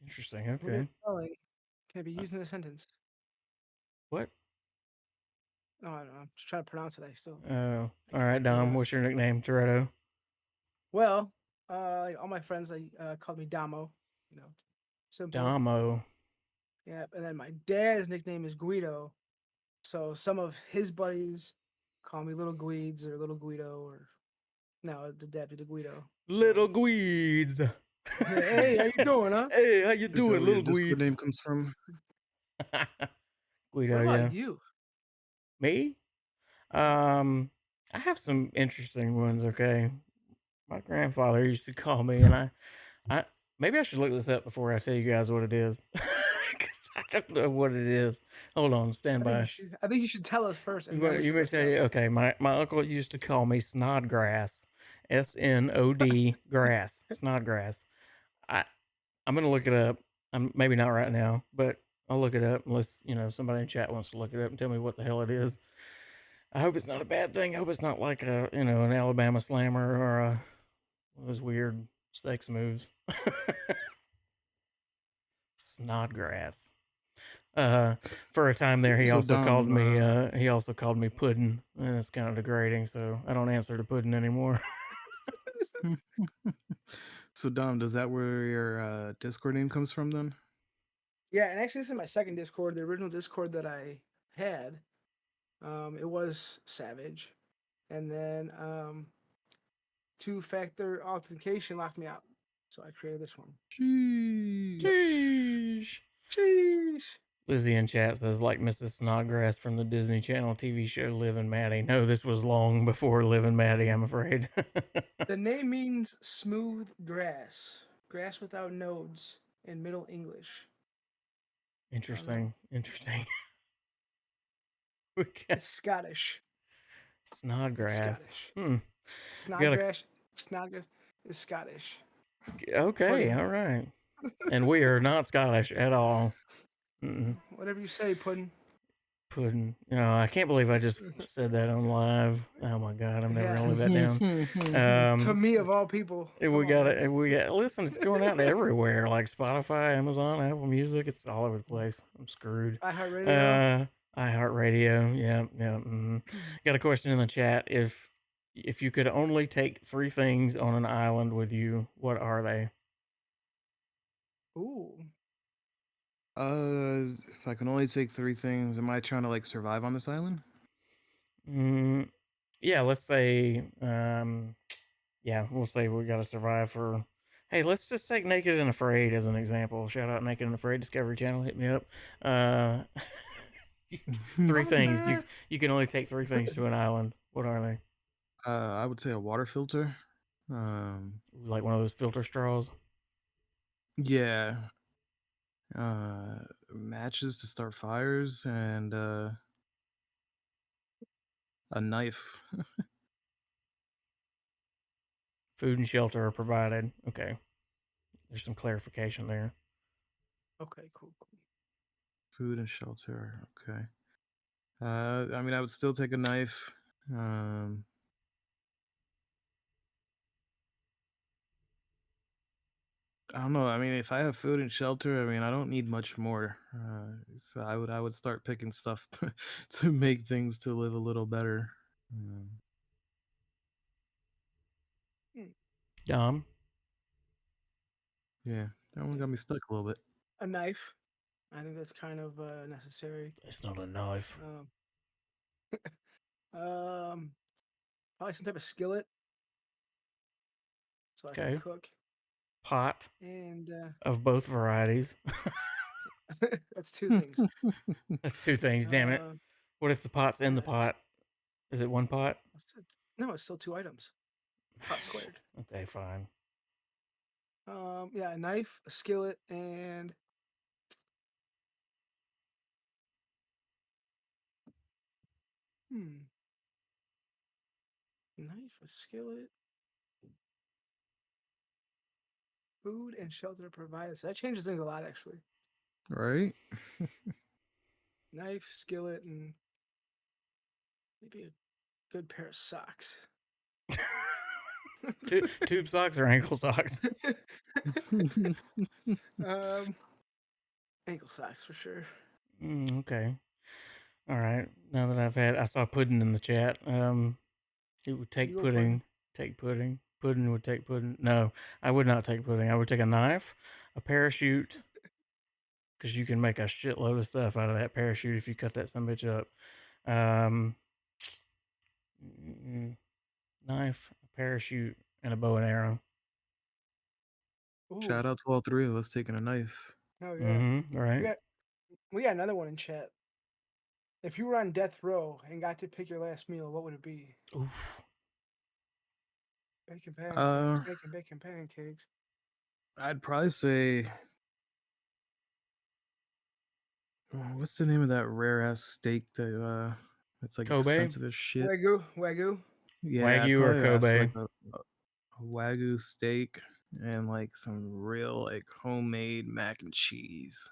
Interesting. Weird Okay. spelling can be Uh, used in a sentence. What? No, I don't know. I'm just trying to pronounce it. Oh, I all can't right, figure it Dom. out. What's your nickname, Toretto? Well, like all my friends, called me Damo. Simple. Damo. Yeah, and then my dad's nickname is Guido. So some of his buddies call me Little Guides or Little Guido or no, the Deputy Guido. Little So Guides. hey, how you doing, huh? Hey, how you Is that doing, where your Little Discord Guides? name comes from? What Guido, about yeah. you? Me? Yeah. I have some interesting ones. Okay, my grandfather used to call me, and I maybe I should look this up before I tell you guys what it is, because I don't know what it is. Hold on, stand by. I think you should tell us first, and then we You should may look it tell up. you. Okay, my uncle used to call me Snodgrass, SNOD grass, Snodgrass. I I'm gonna look it up. I'm maybe not right now, but I'll look it up unless somebody in chat wants to look it up and tell me what the hell it is. I hope it's not a bad thing. I hope it's not like an Alabama slammer or one of those weird sex moves. Snodgrass. For a time there, he So also called Dom, me. He also called me Puddin', and it's kind of degrading. So I don't answer to Puddin' anymore. so Dom, does that where your Discord name comes from then? Yeah, and actually, this is my second Discord. The original Discord that I had, it was Savage, and then two-factor authentication locked me out, so I created this one. Sheesh. Yep. Sheesh. Sheesh. Lizzie in chat says, like Mrs. Snodgrass from the Disney Channel TV show Liv and Maddie. No, this was long before Liv and Maddie, I'm afraid. The name means smooth grass, grass without nodes in Middle English. Interesting. We got It's Scottish. Snodgrass. Scottish. We Snodgrass is Scottish. Okay, Pudding. all right. And we are not Scottish at all. Whatever you say, Pudding. Pudding. No, I can't believe I just said that on live. Oh my god, I'm never Yeah. gonna live that down. To me, of all people. Come on, man. We got. Listen, it's going out everywhere, like Spotify, Amazon, Apple Music. It's all over the place. I'm screwed. iHeartRadio. iHeartRadio. Yeah. Got a question in the chat. If you could only take three things on an island with you, what are they? Ooh. If I can only take three things, am I trying to like survive on this island? Yeah. Let's say. Yeah, we'll say we got to survive for. Hey, let's just take Naked and Afraid as an example. Shout out Naked and Afraid Discovery Channel. Hit me up. Three things you can only take three things to an island. What are they? I would say a water filter. Like one of those filter straws. Yeah. Matches to start fires and a knife. Food and shelter are provided. Okay, there's some clarification there. Okay, cool. Food and shelter. Okay. I mean, I would still take a knife. Um, I don't know. I mean, if I have food and shelter, I mean, I don't need much more. So I would start picking stuff to make things to live a little better. Um, Hmm. Dom, yeah, that one Yeah. got me stuck a little bit. A knife. I think that's kind of necessary. it's not a knife. Um, um, Probably some type of skillet so I can Okay. cook. Pot And of both varieties. that's two things. That's two things, damn it. Uh, What if the pot's in the yes. pot? Is it one pot? No, it's still two items. Pot squared. Okay, fine. Yeah, a knife, a skillet, and hmm, knife, a skillet, food and shelter provided. So that changes things a lot, actually. Right? Knife, skillet, and maybe a good pair of socks. Tube socks or ankle socks? um, Ankle socks for sure. Okay. All right. Now that I saw pudding in the chat. It would You take go pudding. pudding. Take pudding. Pudding would take pudding. No, I would not take pudding. I would take a knife, a parachute, because you can make a shitload of stuff out of that parachute if you cut that some bitch up. Um, Knife, a parachute, and a bow and arrow. Ooh, Shout out to all three of us taking a knife. oh yeah. Mm-hmm. We Right. got we got another one in chat. If you were on death row and got to pick your last meal, what would it be? Oof. Bacon pancakes, Uh, bacon pancakes. I'd probably say, what's the name of that rare ass steak that's like Kobe, expensive as shit? Wagyu. Yeah, I'd Wagyu, or probably ask for Kobe. like a wagyu steak and like some real like homemade mac and cheese.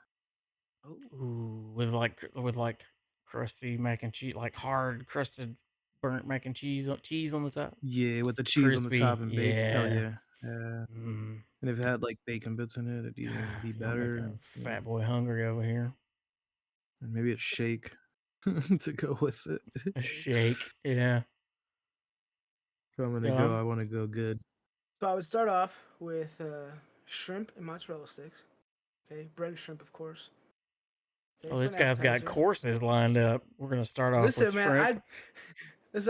Oh, Ooh, with like crusty mac and cheese, like hard crusted burnt mac and cheese on the top. Yeah, with the cheese on the Crispy. top and bacon. Hell Yeah. yeah. Yeah. Mm. And if it had like bacon bits in it, it'd even be Y'all better. making a And yeah, fat boy hungry over here. and maybe a shake to go with it. A shake. shake. Yeah. If I'm gonna go, Dumb. I want to go good. So I would start off with shrimp and mozzarella sticks. Okay, breaded shrimp, of course. Okay, Oh, for this an guy's got appetizer. courses lined up. We're gonna start off with Listen, man, shrimp.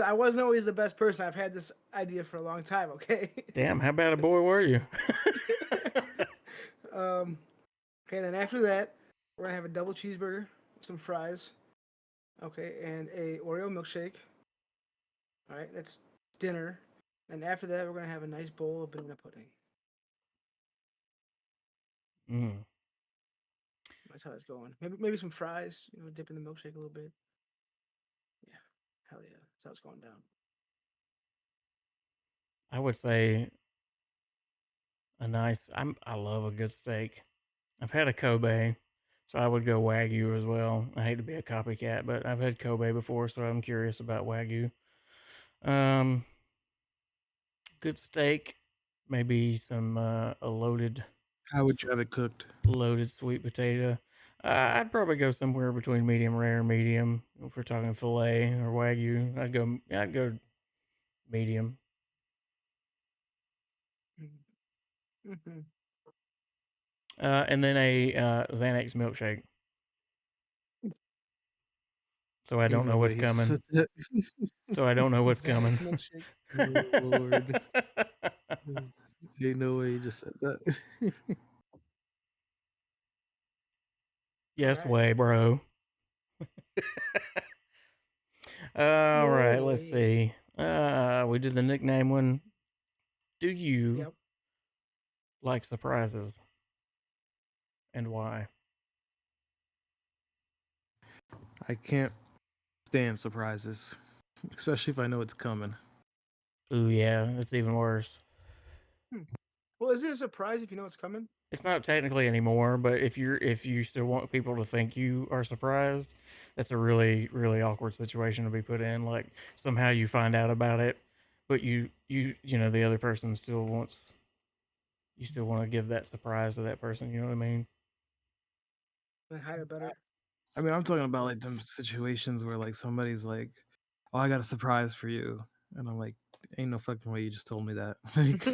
I wasn't always the best person. I've had this idea for a long time. Okay. Damn, how bad a boy were you? um. Okay, then after that, we're gonna have a double cheeseburger, some fries. Okay, and a Oreo milkshake. All right, that's dinner. And after that, we're gonna have a nice bowl of banana pudding. Mm. That's how it's going. Maybe some fries. Dip in the milkshake a little bit. Yeah, hell yeah, that's how it's going down. I would say a nice. I love a good steak. I've had a Kobe, so I would go Wagyu as well. I hate to be a copycat, but I've had Kobe before, so I'm curious about Wagyu. Um, Good steak, maybe some a How would you have it cooked? loaded sweet potato. I'd probably go somewhere between medium rare and medium. If we're talking filet or Wagyu, I'd go medium. Mm-hmm. And then a Xanax milkshake. So I Ain't don't know no way what's he just coming. said that. So I don't know what's Xanax coming. milkshake. Oh, Lord. Ain't no way he just said that. All Yes, right. way, bro. All right, let's Yay. see. We did the nickname one. Do you Yep. like surprises, and why? I can't stand surprises, especially if I know it's coming. Ooh, yeah, it's even worse. Hmm. Well, is it a surprise if you know it's coming? It's not technically anymore, but if you still want people to think you are surprised, that's a really really awkward situation to be put in. Like somehow you find out about it, but you know the other person still wants you still want to give that surprise to that person. You know what I mean? Then hide it better. I mean, I'm talking about like them situations where like somebody's like, "Oh, I got a surprise for you," and I'm like, "Ain't no fucking way you just told me that." Like,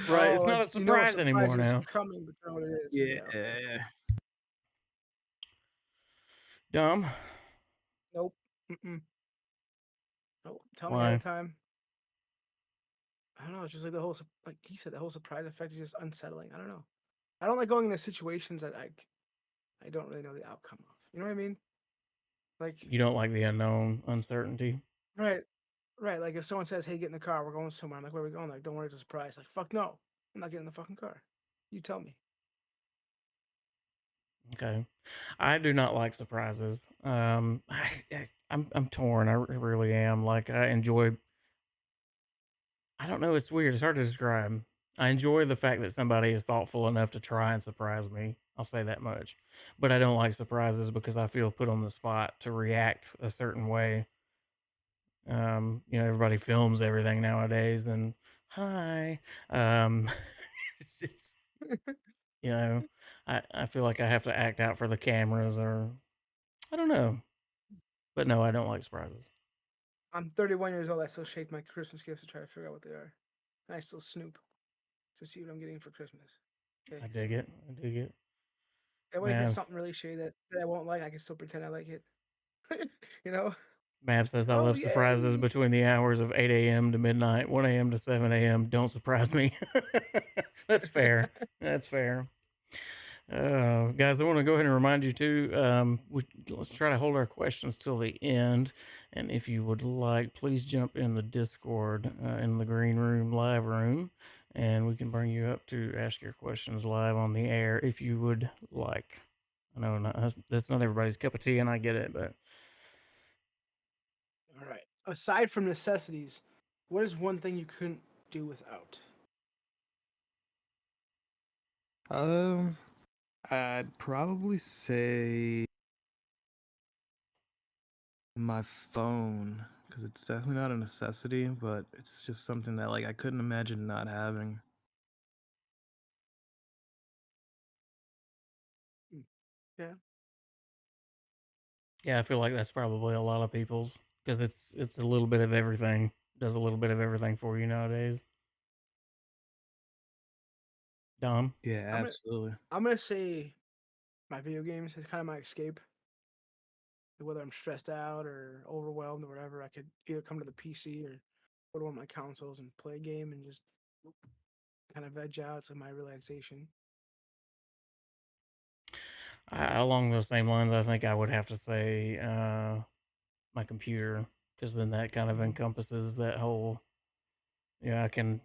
Right. It's Oh, not a you know a surprise surprise anymore is now. coming, but you know what it is. Yeah. Okay. yeah. Dumb. Nope. Mm-mm. Nope. Tell me ahead of Why? time. I don't know. It's just like the whole, like he said, the whole surprise effect is just unsettling. I don't know. I don't like going into situations that I don't really know the outcome of. You know what I mean? Like, You don't like the unknown, uncertainty. right, right. Like if someone says, "Hey, get in the car. We're going somewhere." I'm like, "Where are we going?" Like, don't worry, it's a surprise. Like, fuck no, I'm not getting in the fucking car. You tell me. Okay. I do not like surprises. I'm torn. I really am. Like I enjoy. I don't know. It's weird. It's hard to describe. I enjoy the fact that somebody is thoughtful enough to try and surprise me. I'll say that much. But I don't like surprises because I feel put on the spot to react a certain way. You know, everybody films everything nowadays, and hi, um, it's you know, I feel like I have to act out for the cameras, or I don't know. But no, I don't like surprises. I'm 31 years old. I still shake my Christmas gifts to try to figure out what they are. And I still snoop to see what I'm getting for Christmas. I Okay, so dig it. I dig it. that way, if it's Man, something really shitty that I won't like, I can still pretend I like it. you know? Mav says I Oh love yay! surprises between the hours of 8 a.m. to midnight, 1 a.m. to 7 a.m. Don't surprise me. That's fair. That's fair. Guys, I want to go ahead and remind you too. Let's try to hold our questions till the end, and if you would like, please jump in the Discord in the Green Room live room, and we can bring you up to ask your questions live on the air if you would like. I know that's not everybody's cup of tea, and I get it, but All right. Aside from necessities, what is one thing you couldn't do without? Um, I'd probably say my phone because it's definitely not a necessity, but it's just something that like I couldn't imagine not having. Hmm, yeah. yeah, I feel like that's probably a lot of people's because it's a little bit of everything. Does a little bit of everything for you nowadays. Dom, Yeah, I'm gonna absolutely. I'm gonna say my video games is kind of my escape. Whether I'm stressed out or overwhelmed or whatever, I could either come to the PC or go to one of my consoles and play a game and just kind of veg out. It's like my relaxation. along those same lines, I think I would have to say my computer because then that kind of Mhm. encompasses that whole. Yeah, I can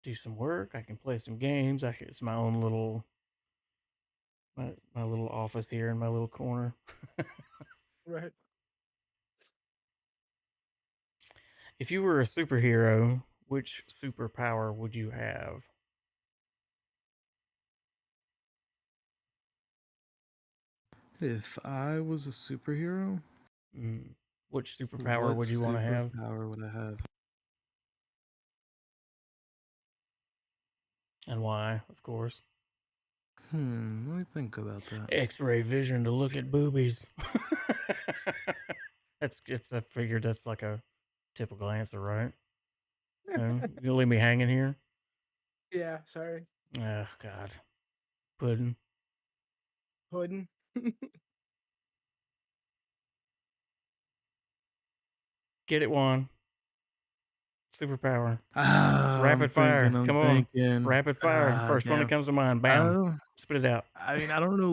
do some work. I can play some games. It's my own little my little office here in my little corner. Right. If you were a superhero, which superpower would you have? If I was a superhero, Mm. Which superpower what would you want to have? superpower would I have? And why, of course. Let me think about that. X-ray vision to look at boobies. It's I figured that's like a typical answer, right? No, you'll leave me hanging here. Yeah. Sorry. Oh God, pudding. Pudding. Get it, Juan. Superpower. It's Ah, rapid fire. I'm Come on, thinking. rapid fire. Ah, First one that damn. comes to mind. Bam. Uh, Spit it out. I mean, I don't know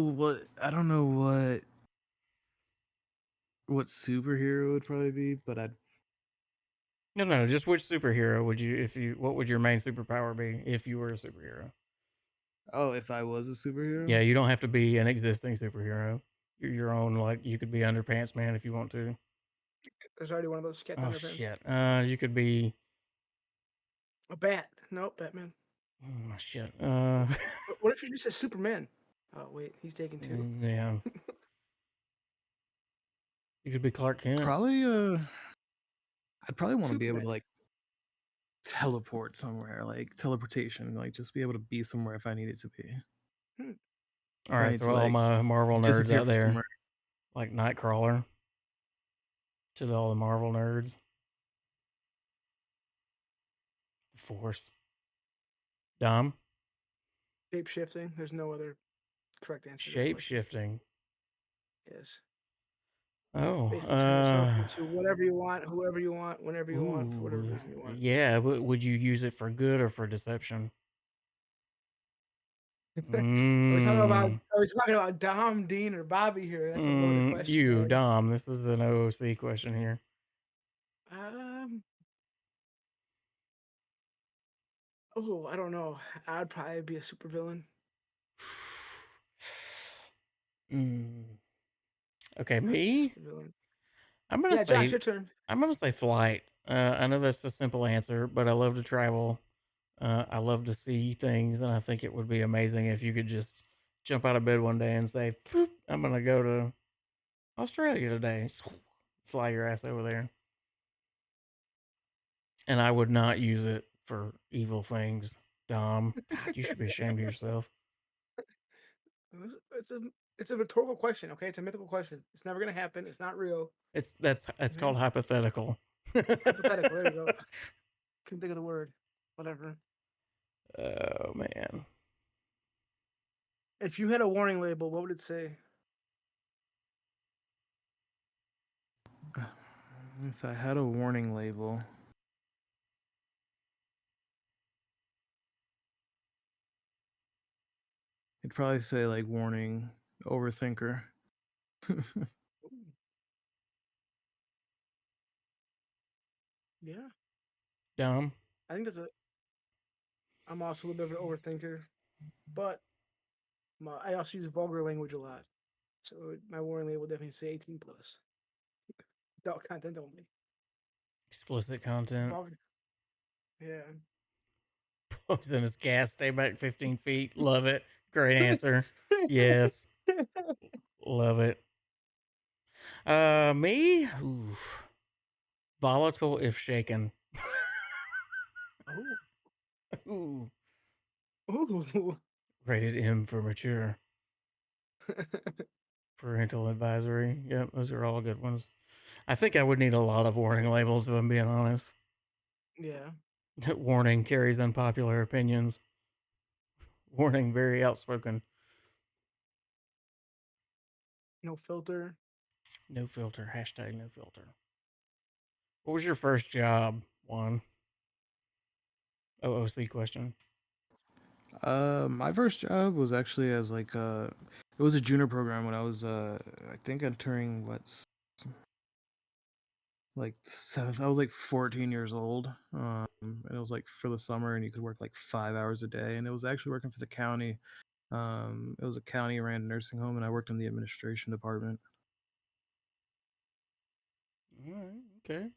what superhero would probably be, but I'd No, no, just which superhero would you if you what would your main superpower be if you were a superhero? oh, if I was a superhero? Yeah, you don't have to be an existing superhero. You're your own like you could be Underpants Man if you want to. There's already one of those cat Oh underpants. shit. You could be A bat. Nope. Batman. Shit. What if you just said Superman? Oh wait, he's taken too. Yeah. You could be Clark Kent. Probably I'd probably want to be able to Superman. like teleport somewhere, like teleportation, like just be able to be somewhere if I needed to be. All If I right, need so to all like my Marvel nerds disappear out for there, somewhere. like Nightcrawler, to all the Marvel nerds. Force. Dom. Shape shifting. There's no other correct answer to that Shape question. shifting. Yes. Oh, Basically, turn yourself into whatever you want, whoever you want, whenever you want, for whatever ooh, reason you want. yeah. But would you use it for good or for deception? Are we talking about? Mm, Are we talking about Dom, Dean, or Bobby here? That's a loaded question, you, man. Dom. This is an OOC question here. Um. Oh, I don't know. I'd probably be a supervillain. Mm. Okay, I'd be a me. supervillain. I'm gonna Yeah, Josh, say your turn. I'm gonna say flight. I know that's a simple answer, but I love to travel. I love to see things, and I think it would be amazing if you could just jump out of bed one day and say, "Phoop, I'm gonna go to Australia today." Fly your ass over there. And I would not use it for evil things, Dom. God, you should be ashamed of yourself. It's a it's a rhetorical question. Okay, it's a mythical question. It's never gonna happen. It's not real. It's Okay, called hypothetical. hypothetical. There you go. Couldn't think of the word. Whatever. Oh man. If you had a warning label, what would it say? If I had a warning label, it'd probably say like warning overthinker. Ooh, yeah, Dom. I think that's a. I'm also a little bit of an overthinker, but I also use vulgar language a lot. So my warning label would definitely say 18 plus. Adult content only. Explicit content. Vulgar. Yeah. Poisonous gas. Stay back 15 feet. Love it. Great answer. Yes. Love it. Me? Oof. Volatile if shaken. Oh. Ooh. Ooh. Rated M for mature. Parental advisory. Yep, those are all good ones. I think I would need a lot of warning labels if I'm being honest. Yeah. Warning carries unpopular opinions. Warning very outspoken. No filter. No filter. Hashtag no filter. What was your first job, Juan? OOC question. My first job was actually as like it was a junior program when I was I think entering like seventh. I was like 14 years old, and it was like for the summer, and you could work like 5 hours a day, and it was actually working for the county. It was a county ran nursing home, and I worked in the administration department. All right. Okay.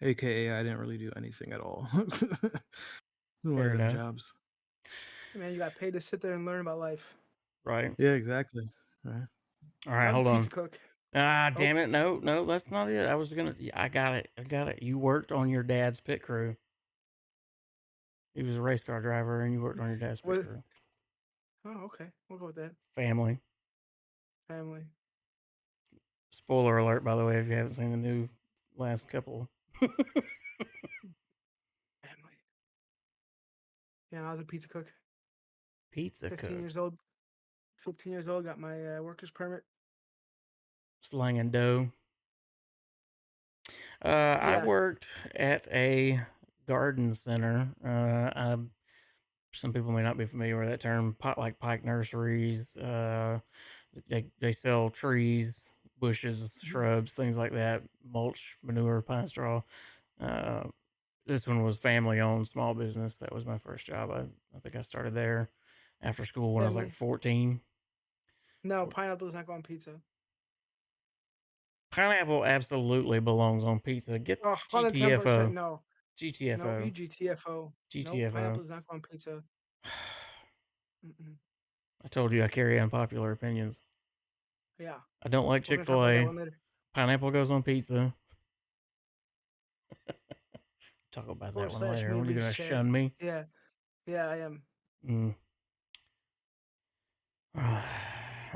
AKA, I didn't really do anything at all. One Fair of them enough. jobs. Hey, man, you got paid to sit there and learn about life. Right. Yeah, exactly. Right. All I right. was a Hold pizza on. cook. Ah, Oh, damn it. No, no, that's not it. I was going to. I got it. I got it. You worked on your dad's pit crew. He was a race car driver, and you worked on your dad's pit what? crew. Oh, okay. We'll go with that. Family. Family. Spoiler alert, by the way, if you haven't seen the new last couple. Family. Yeah, I was a pizza cook. Pizza 15 cook. years old. 15 years old. Got my worker's permit. Slanging dough. I Yeah. worked at a garden center. Some people may not be familiar with that term. Like Pike Nurseries. They sell trees, bushes, Mhm. shrubs, things like that. Mulch, manure, pine straw. Uh, this one was family owned, small business. That was my first job. I think I started there after school when I was like Family. 14. No, pineapple does not go on pizza. Pineapple absolutely belongs on pizza. Get Oh, 110% GTFO. no. Nope, you GTFO. GTFO. Nope, GTFO. pineapple does not go on pizza. Mm-mm. I told you I carry unpopular opinions. Yeah, I don't like we're gonna talk about that Chick-fil-A. one later. Pineapple goes on pizza. Talk about that Forward one slash later. me When are you leaves gonna chat. shun me? Yeah, yeah, I am. Mm.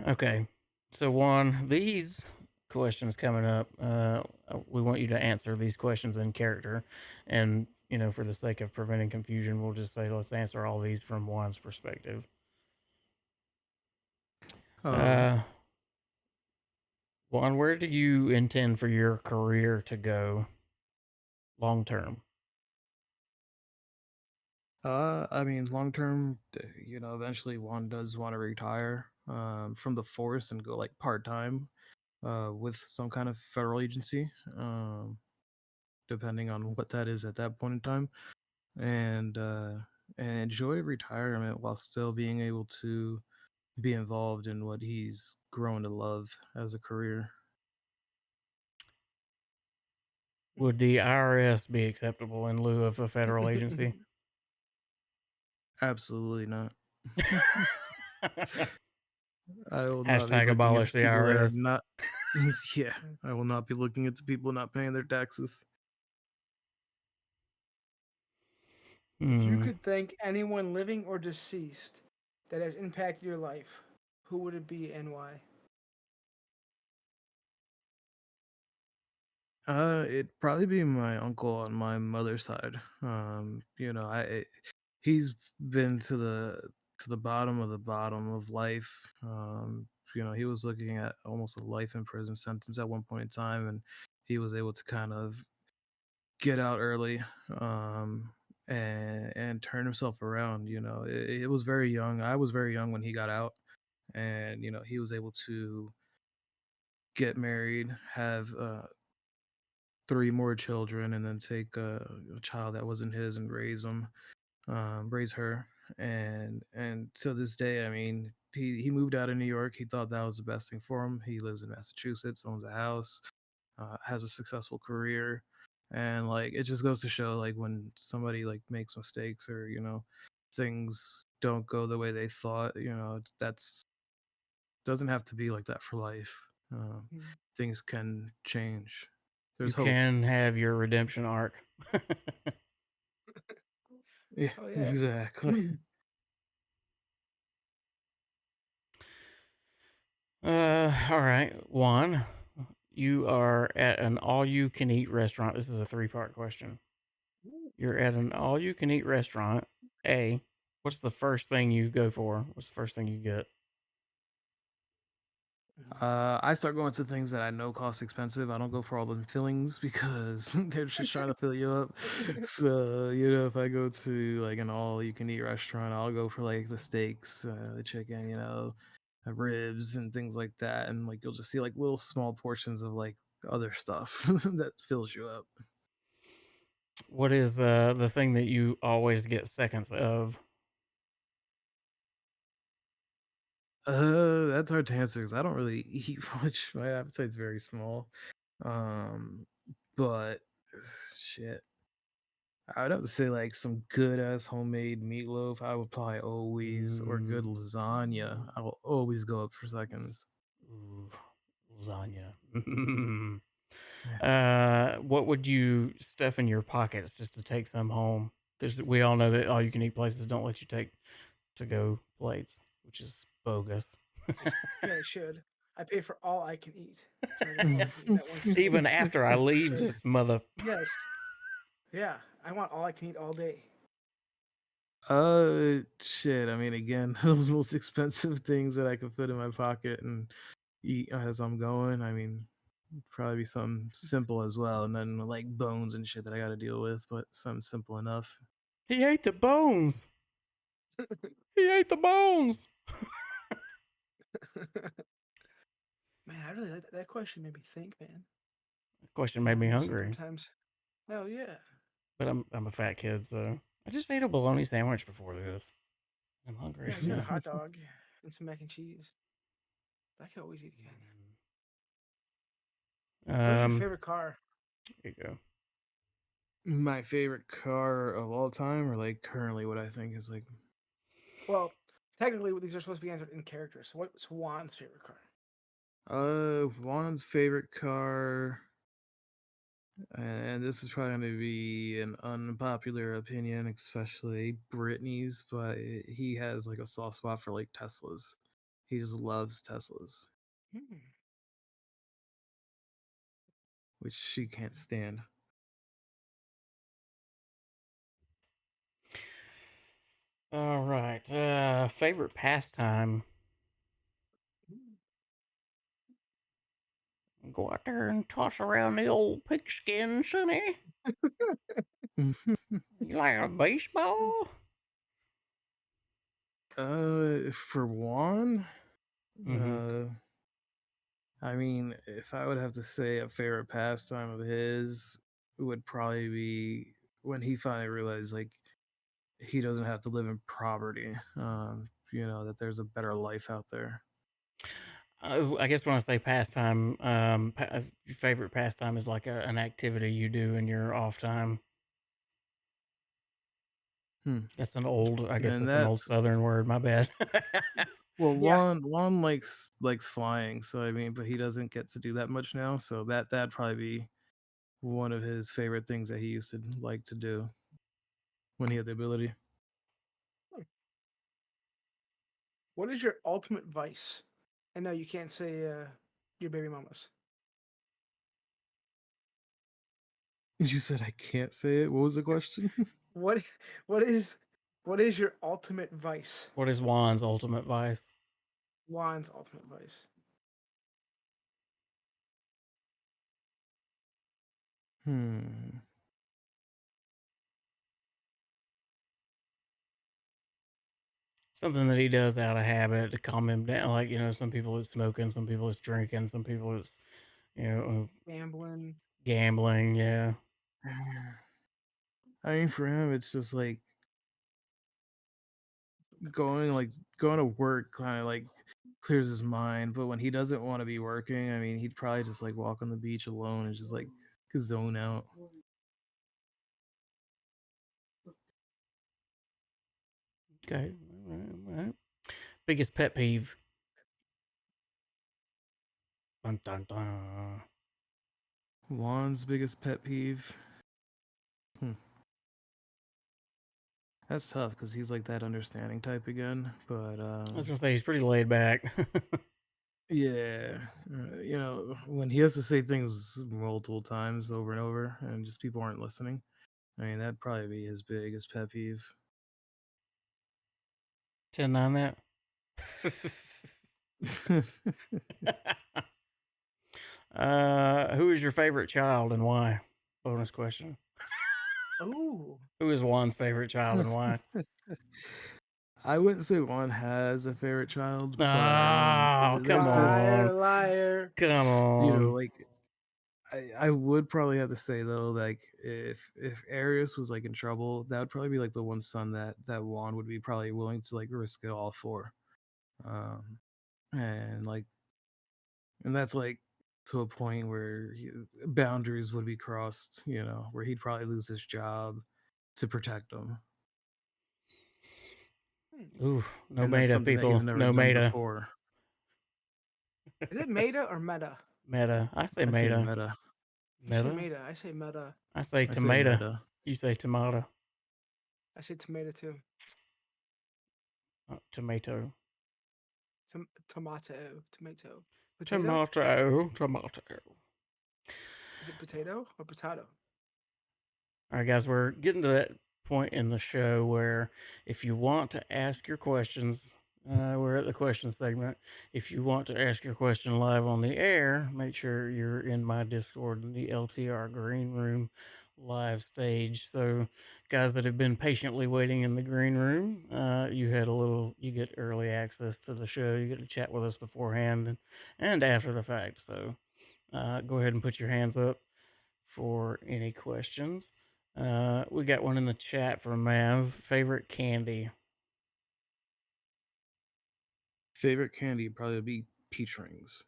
Okay. So Juan, these questions coming up, we want you to answer these questions in character. And, for the sake of preventing confusion, we'll just say let's answer all these from Juan's perspective. Um, Juan, where do you intend for your career to go long term? I mean, long term, eventually one does want to retire from the force and go like part time with some kind of federal agency, depending on what that is at that point in time, and enjoy retirement while still being able to be involved in what he's grown to love as a career. Would the IRS be acceptable in lieu of a federal agency? Absolutely not. I will not be Hashtag looking abolish into the people that are IRS. not. Yeah, I will not be looking into people not paying their taxes. If you Hmm. could thank anyone living or deceased that has impacted your life, who would it be and why? It'd probably be my uncle on my mother's side. He's been to the bottom of life. He was looking at almost a life in prison sentence at one point in time, and he was able to kind of get out early, and turn himself around. It was very young. I was very young when he got out, and he was able to get married, have three more children, and then take a child that wasn't his and raise her. And to this day, I mean, he moved out of New York. He thought that was the best thing for him. He lives in Massachusetts, owns a house, has a successful career, and like it just goes to show, like when somebody like makes mistakes or things don't go the way they thought, that's doesn't have to be like that for life. Hmm. Things can change. You There's hope. can have your redemption arc. Yeah, Oh yeah. exactly. All right, Juan. You are at an all-you-can-eat restaurant. This is a three-part question. You're at an all-you-can-eat restaurant. A, what's the first thing you go for? What's the first thing you get? I start going to things that I know cost expensive. I don't go for all the fillings because they're just trying to fill you up. So, if I go to like an all you can eat restaurant, I'll go for like the steaks, the chicken, ribs and things like that. And like you'll just see like little small portions of like other stuff that fills you up. What is the thing that you always get seconds of? That's hard to answer because I don't really eat much. My appetite's very small. Um, but shit. I would have to say like some good ass homemade meatloaf. I would probably always, or good Mm, lasagna. I will always go up for seconds. ooh, lasagna. Yeah. What would you stuff in your pockets just to take some home? Because we all know that all you can eat places don't let you take to go plates, which is bogus. Yeah, they should. I pay for all I can eat. So I get all I can eat at one sitting. Even after I leave this mother. Yes. Yeah. I want all I can eat all day. Shit. I mean, again, those most expensive things that I could fit in my pocket and eat as I'm going. I mean, probably be something simple as well, and then like bones and shit that I got to deal with, but something simple enough. He ate the bones. He ate the bones. Man, I really like that question made me think, man. Question made me hungry, Sometimes. Oh yeah. but I'm a fat kid, so I just ate a bologna sandwich before this. I'm hungry. Yeah, I just had a hot dog and some mac and cheese. I can always eat again. What is your Um, favorite car? here you go. My favorite car of all time, or like currently what I think is like, Well, technically, these are supposed to be answered in character. So, what's Juan's favorite car? Juan's favorite car, and this is probably going to be an unpopular opinion, especially Brittany's, but he has like a soft spot for like Teslas. He just loves Teslas, Hmm. which she can't stand. All right. Favorite pastime. Go out there and toss around the old pigskin, sonny. You like a baseball? For Juan, Mm-hmm. uh, I mean, if I would have to say a favorite pastime of his, it would probably be when he finally realized like he doesn't have to live in poverty. That there's a better life out there. I guess when I say pastime, your favorite pastime is like an activity you do in your off time. Hmm. That's an old, I guess And that's an old that's Southern word. My bad. well, Yeah. Juan likes flying, so I mean, but he doesn't get to do that much now. So that'd probably be one of his favorite things that he used to like to do when he had the ability. What is your ultimate vice? I know you can't say your baby mama's. You said I can't say it. What was the question? What what is what is your ultimate vice? What is Juan's ultimate vice? Juan's ultimate vice. Hmm. Something that he does out of habit to calm him down. Like, some people it's smoking, some people it's drinking, some people it's, Gambling. gambling. Yeah. I mean, for him, it's just like going to work kind of like clears his mind. But when he doesn't want to be working, I mean, he'd probably just like walk on the beach alone and just like zone out. Okay. All right. Biggest pet peeve. Dun, dun, dun. Juan's biggest pet peeve. Hmm. That's tough because he's like that understanding type again. But I was gonna say he's pretty laid back. yeah, when he has to say things multiple times over and over, and just people aren't listening. I mean, that'd probably be his biggest pet peeve. 10-9 that. Who is your favorite child and why? Bonus question. Oh. Who is Juan's favorite child and why? I wouldn't say Juan has a favorite child, but I mean, Oh, come there's this, on. Liar, liar. Come on. like I would probably have to say though, like if Arius was like in trouble, that would probably be like the one son that Juan would be probably willing to like risk it all for, um, and like and that's like to a point where boundaries would be crossed, where he'd probably lose his job to protect him, Hmm. Ooh, no and that's meta, something that he's people. never No done meta. before. Is it meta or meta? Meta. I say I say meta. meta. You say Meta? meta. I say meta. I say I say tomato. meta. You say tomato. I say tomato too. Tomato. Tomato. Tomato. Potato? Tomato. Tomato. Is it potato or potato? All right, guys, we're getting to that point in the show where if you want to ask your questions, we're at the question segment. If you want to ask your question live on the air, make sure you're in my Discord in the LTR Green Room live stage. So, guys that have been patiently waiting in the green room, you get early access to the show. You get to chat with us beforehand and after the fact. So, go ahead and put your hands up for any questions. We got one in the chat from Mav. Favorite candy? Favorite candy would probably be peach rings.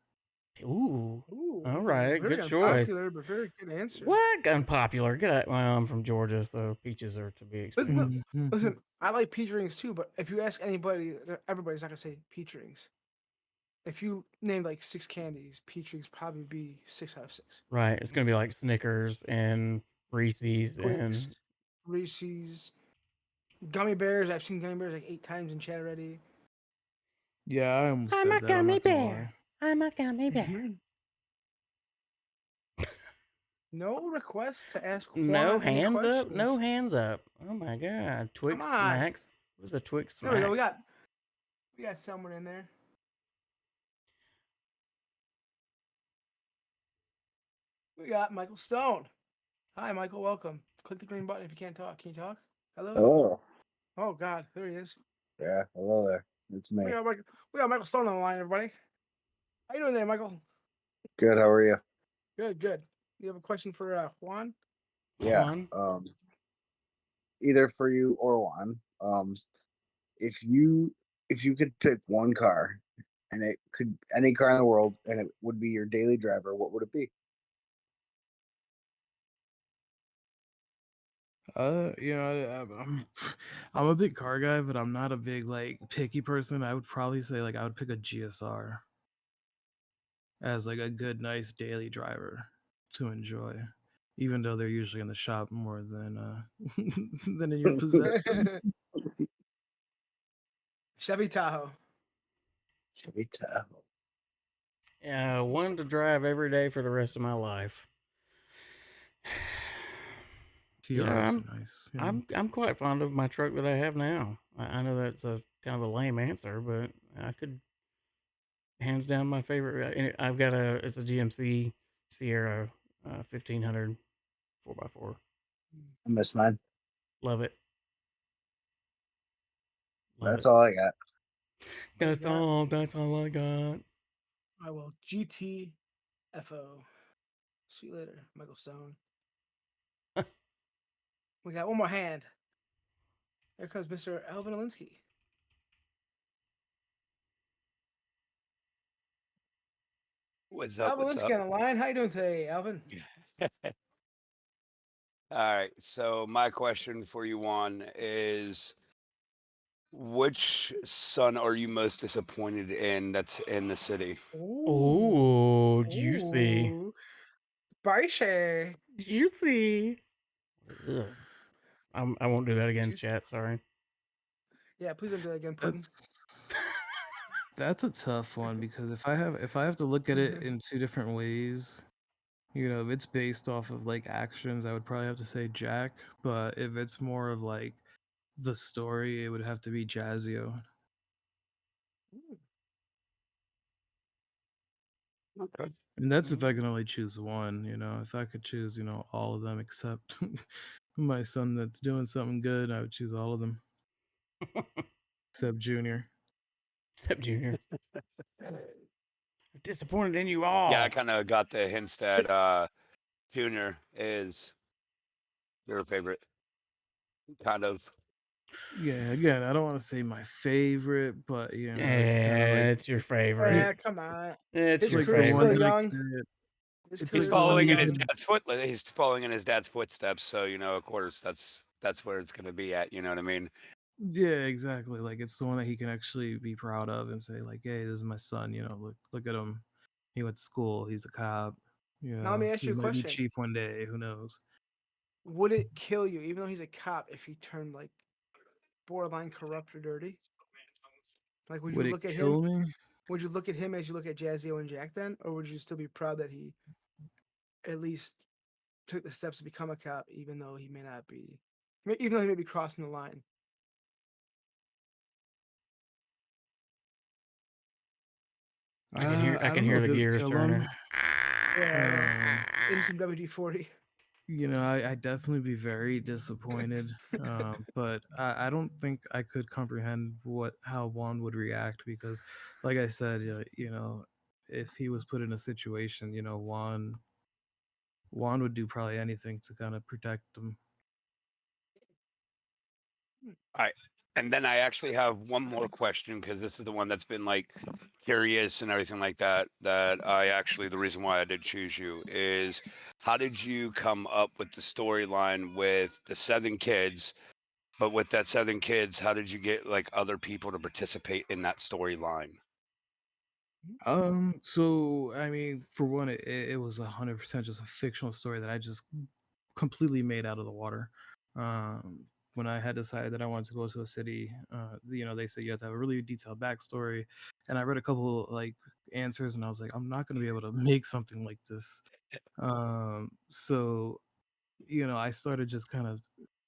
Ooh. All Ooh, right. very Good choice. unpopular, but very good answer. What? Unpopular. Get out. Well, I'm from Georgia, so peaches are to be Listen, expected. listen. I like peach rings too, but if you ask anybody, everybody's not gonna say peach rings. If you name like 6 candies, peach rings probably be 6 out of 6. Right. It's gonna be like Snickers and Reese's Twix, and Reese's, gummy bears. I've seen gummy bears like 8 times in chat already. Yeah, I almost I'm a said that. I'm gummy not gonna bear. lie. I'm a gummy bear. No request to ask No Juan any hands up. No questions. hands up. Oh my god. Come Twix on. smacks. What is a Twix There we go. smacks? We got someone in there. We got Michael Stone. Hi, Michael. Welcome. Click the green button if you can't talk. Can you talk? Hello. Oh, Oh God, there he is. yeah. Hello there. It's me. We got Michael Stone on the line, everybody. How you doing there, Michael? Good. How are you? Good, good. You have a question for Juan? Yeah. Juan. Either for you or Juan. If you could pick one car, and it could any car in the world, and it would be your daily driver, what would it be? I'm a big car guy, but I'm not a big like picky person. I would probably say like I would pick a GSR as like a good, nice daily driver to enjoy, even though they're usually in the shop more than than in your possession. Chevy Tahoe. Chevy Tahoe. Yeah, one to drive every day for the rest of my life. You know, TRS are nice. You know? I'm quite fond of my truck that I have now. I know that's a kind of a lame answer, but I could hands down my favorite. I've got it's a GMC Sierra 1500 4x4. I miss mine. Love it. Love That's it. all I got. That's all. That's all I got. I will GTFO. See you later, Michael Stone. We got one more hand. Here comes Mr. Alvin Alinsky. What's up? Alvin What's Alinsky up? on the line. How you doing today, Alvin? All right. So my question for you, Juan, is which son are you most disappointed in that's in the city? Oh, juicy. Ooh. Spicy. Juicy. Ugh. I won't do that again, Juicy. chat. Sorry. Yeah, please don't do that again, Puddin. That's a tough one because if I have to look at it in two different ways, if it's based off of like actions, I would probably have to say Jack. But if it's more of like the story, it would have to be Jazzio. Okay. And that's if I can only choose one. If I could choose, all of them except my son that's doing something good, I would choose all of them except Junior. Except Junior. Disappointed in you Yeah, all. I kind of got the hints that Junior is your favorite. Kind of. Yeah, again, I don't want to say my favorite, but it's kind of like It's your favorite. Yeah, come on. It's His your like the career's one still favorite. that I young. could. His It's He's like career's the still one following in you his young. could. dad's He's following in his dad's footsteps. So of course, that's where it's gonna be at. You know what I mean? Yeah, exactly. Like it's the one that he can actually be proud of and say, like, "Hey, this is my son. Look at him. He went to school. He's a cop. Now let me ask He you a might be question. chief one day. Who knows?" Would it kill you, even though he's a cop, if he turned like borderline corrupt or dirty? Like, would you Would it look at him? kill me? Would you look at him as you look at Jazzio and Jack then, or would you still be proud that he at least took the steps to become a cop, even though he may not be, even though he may be crossing the line? I I can don't know hear if the it would gears kill him. turning. Yeah, Um, into some WD-40. I'd definitely be very disappointed. But I don't think I could comprehend how Juan would react because, like I said, if he was put in a situation, Juan would do probably anything to kind of protect him. All right. And then I actually have one more question, because this is the one that's been like curious and everything like that. That I actually, the reason why I did choose you is, how did you come up with the storyline with the 7 kids? But with that 7 kids, how did you get like other people to participate in that storyline? So I mean, for one, it was 100% just a fictional story that I just completely made out of the water. When I had decided that I wanted to go to a city, they say you have to have a really detailed backstory, and I read a couple like answers, and I was like, I'm not going to be able to make something like this. So I started just kind of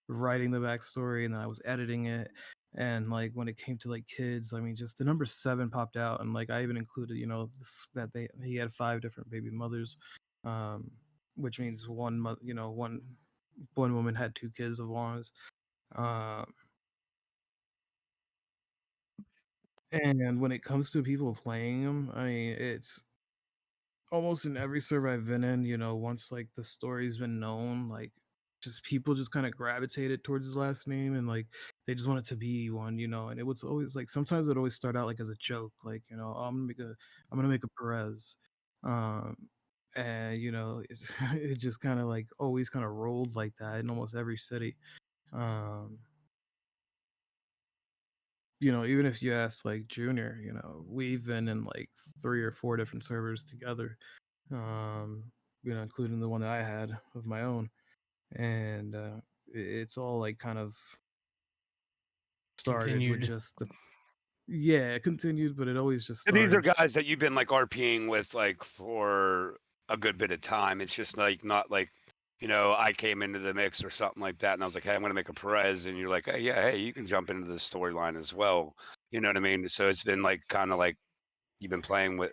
writing the backstory, and then I was editing it. And like when it came to like kids, I mean, just the number 7 popped out, and like I even included, that he had 5 different baby mothers, um, which means one mother, one woman had 2 kids of Juan's. Um, and when it comes to people playing them, I mean, it's almost in every server I've been in, once like the story's been known, like just people just kind of gravitated towards his last name, and like they just wanted to be one, and it was always like sometimes it always start out like as a joke, like, "Oh, I'm gonna make a Perez." Um and it's it just kind of like always kind of rolled like that in almost every city. Um even if you ask like Junior, we've been in like 3 or 4 different servers together, um, including the one that I had of my own. And it's all like kind of started with Continued. just yeah, it continued, but it always just So these are started. guys that you've been like RPing with like for a good bit of time. It's just like not like, I came into the mix or something like that, and I was like, hey, I'm going to make a Perez, and you're like, hey, yeah, hey, you can jump into the storyline as well. You know what I mean? So it's been like kind of like you've been playing with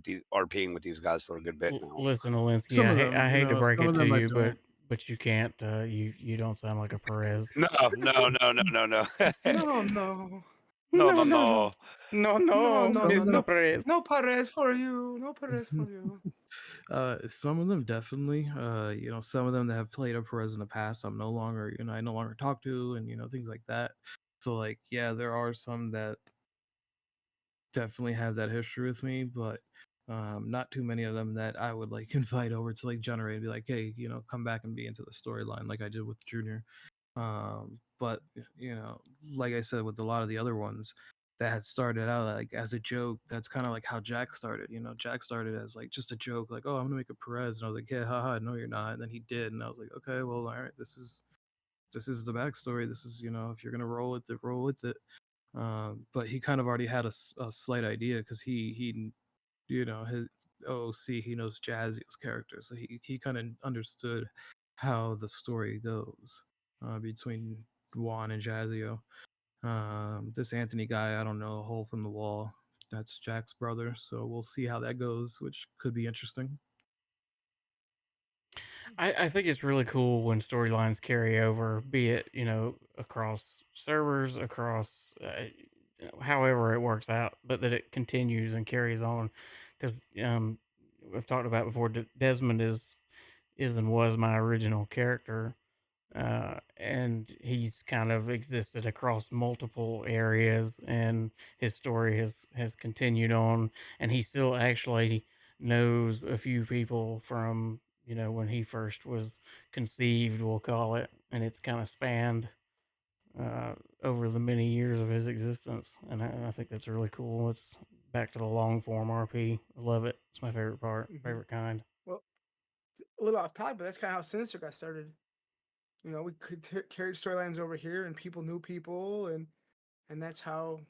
these RPing with these guys for a good bit now. Listen, Alinsky, Some of I them, hate to break some it of to them I you, don't. but you can't. You don't sound like a Perez. No, no, no, no, no, no, No, no, no, No, no, no, no, no. no, no, no, no, Some no, of them Mr. no. Perez. No Perez for you. No Perez for you. some of them definitely, some of them that have played a Perez in the past, I no longer talk to, and things like that. So like, yeah, there are some that definitely have that history with me, but not too many of them that I would like invite over to like generate and be like, hey, come back and be into the storyline like I did with Junior. But like I said, with a lot of the other ones that had started out like as a joke, that's kind of like how Jack started. Jack started as like just a joke, like, oh, I'm gonna make a Perez, and I was like, yeah, haha, no, you're not. And then he did, and I was like, okay, well, all right, this is the backstory. This is, if you're gonna roll with it, roll with it. But he kind of already had a slight idea because he his OOC, he knows Jazio's character, so he kind of understood how the story goes between Juan and Jazio. This Anthony guy, I don't know, a hole from the wall. That's Jack's brother, so we'll see how that goes, which could be interesting. I think it's really cool when storylines carry over, be it, across servers, across however it works out, but that it continues and carries on. Because we've talked about before, Desmond is and was my original character. And he's kind of existed across multiple areas, and his story has continued on, and he still actually knows a few people from when he first was conceived, we'll call it, and it's kind of spanned uh, over the many years of his existence, and I think that's really cool. It's back to the long form RP. I love it. It's my favorite part, favorite kind. Well, a little off topic, but that's kind of how Sinister got started. We could carry storylines over here, and people knew people, and that's how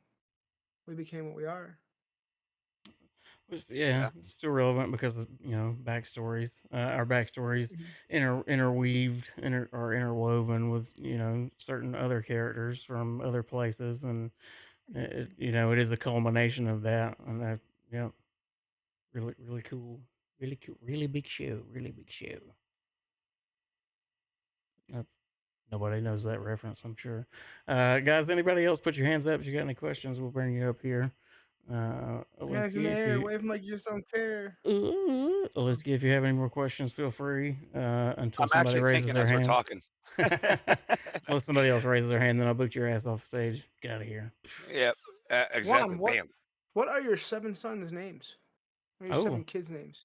we became what we are. Yeah, Yeah. it's still relevant because of backstories. Our backstories Mhm. interweaved or interwoven with certain other characters from other places, and it is a culmination of that. And yeah, really really cool, really cool, really big show, really big show. Uh, Nobody knows that reference, I'm sure. Guys, anybody else put your hands up if you got any questions? We'll bring you up here. Hands in the Alinsky, if air, you waving like you just don't care. Alinsky, if you have any more questions, feel free until I'm somebody actually raises thinking their as we're hand. talking. Unless somebody else raises their hand, then I'll boot your ass off stage. Get out of here. Yep. Exactly. Juan, Bam. what are your 7 sons' names? What are your Oh. 7 kids' names?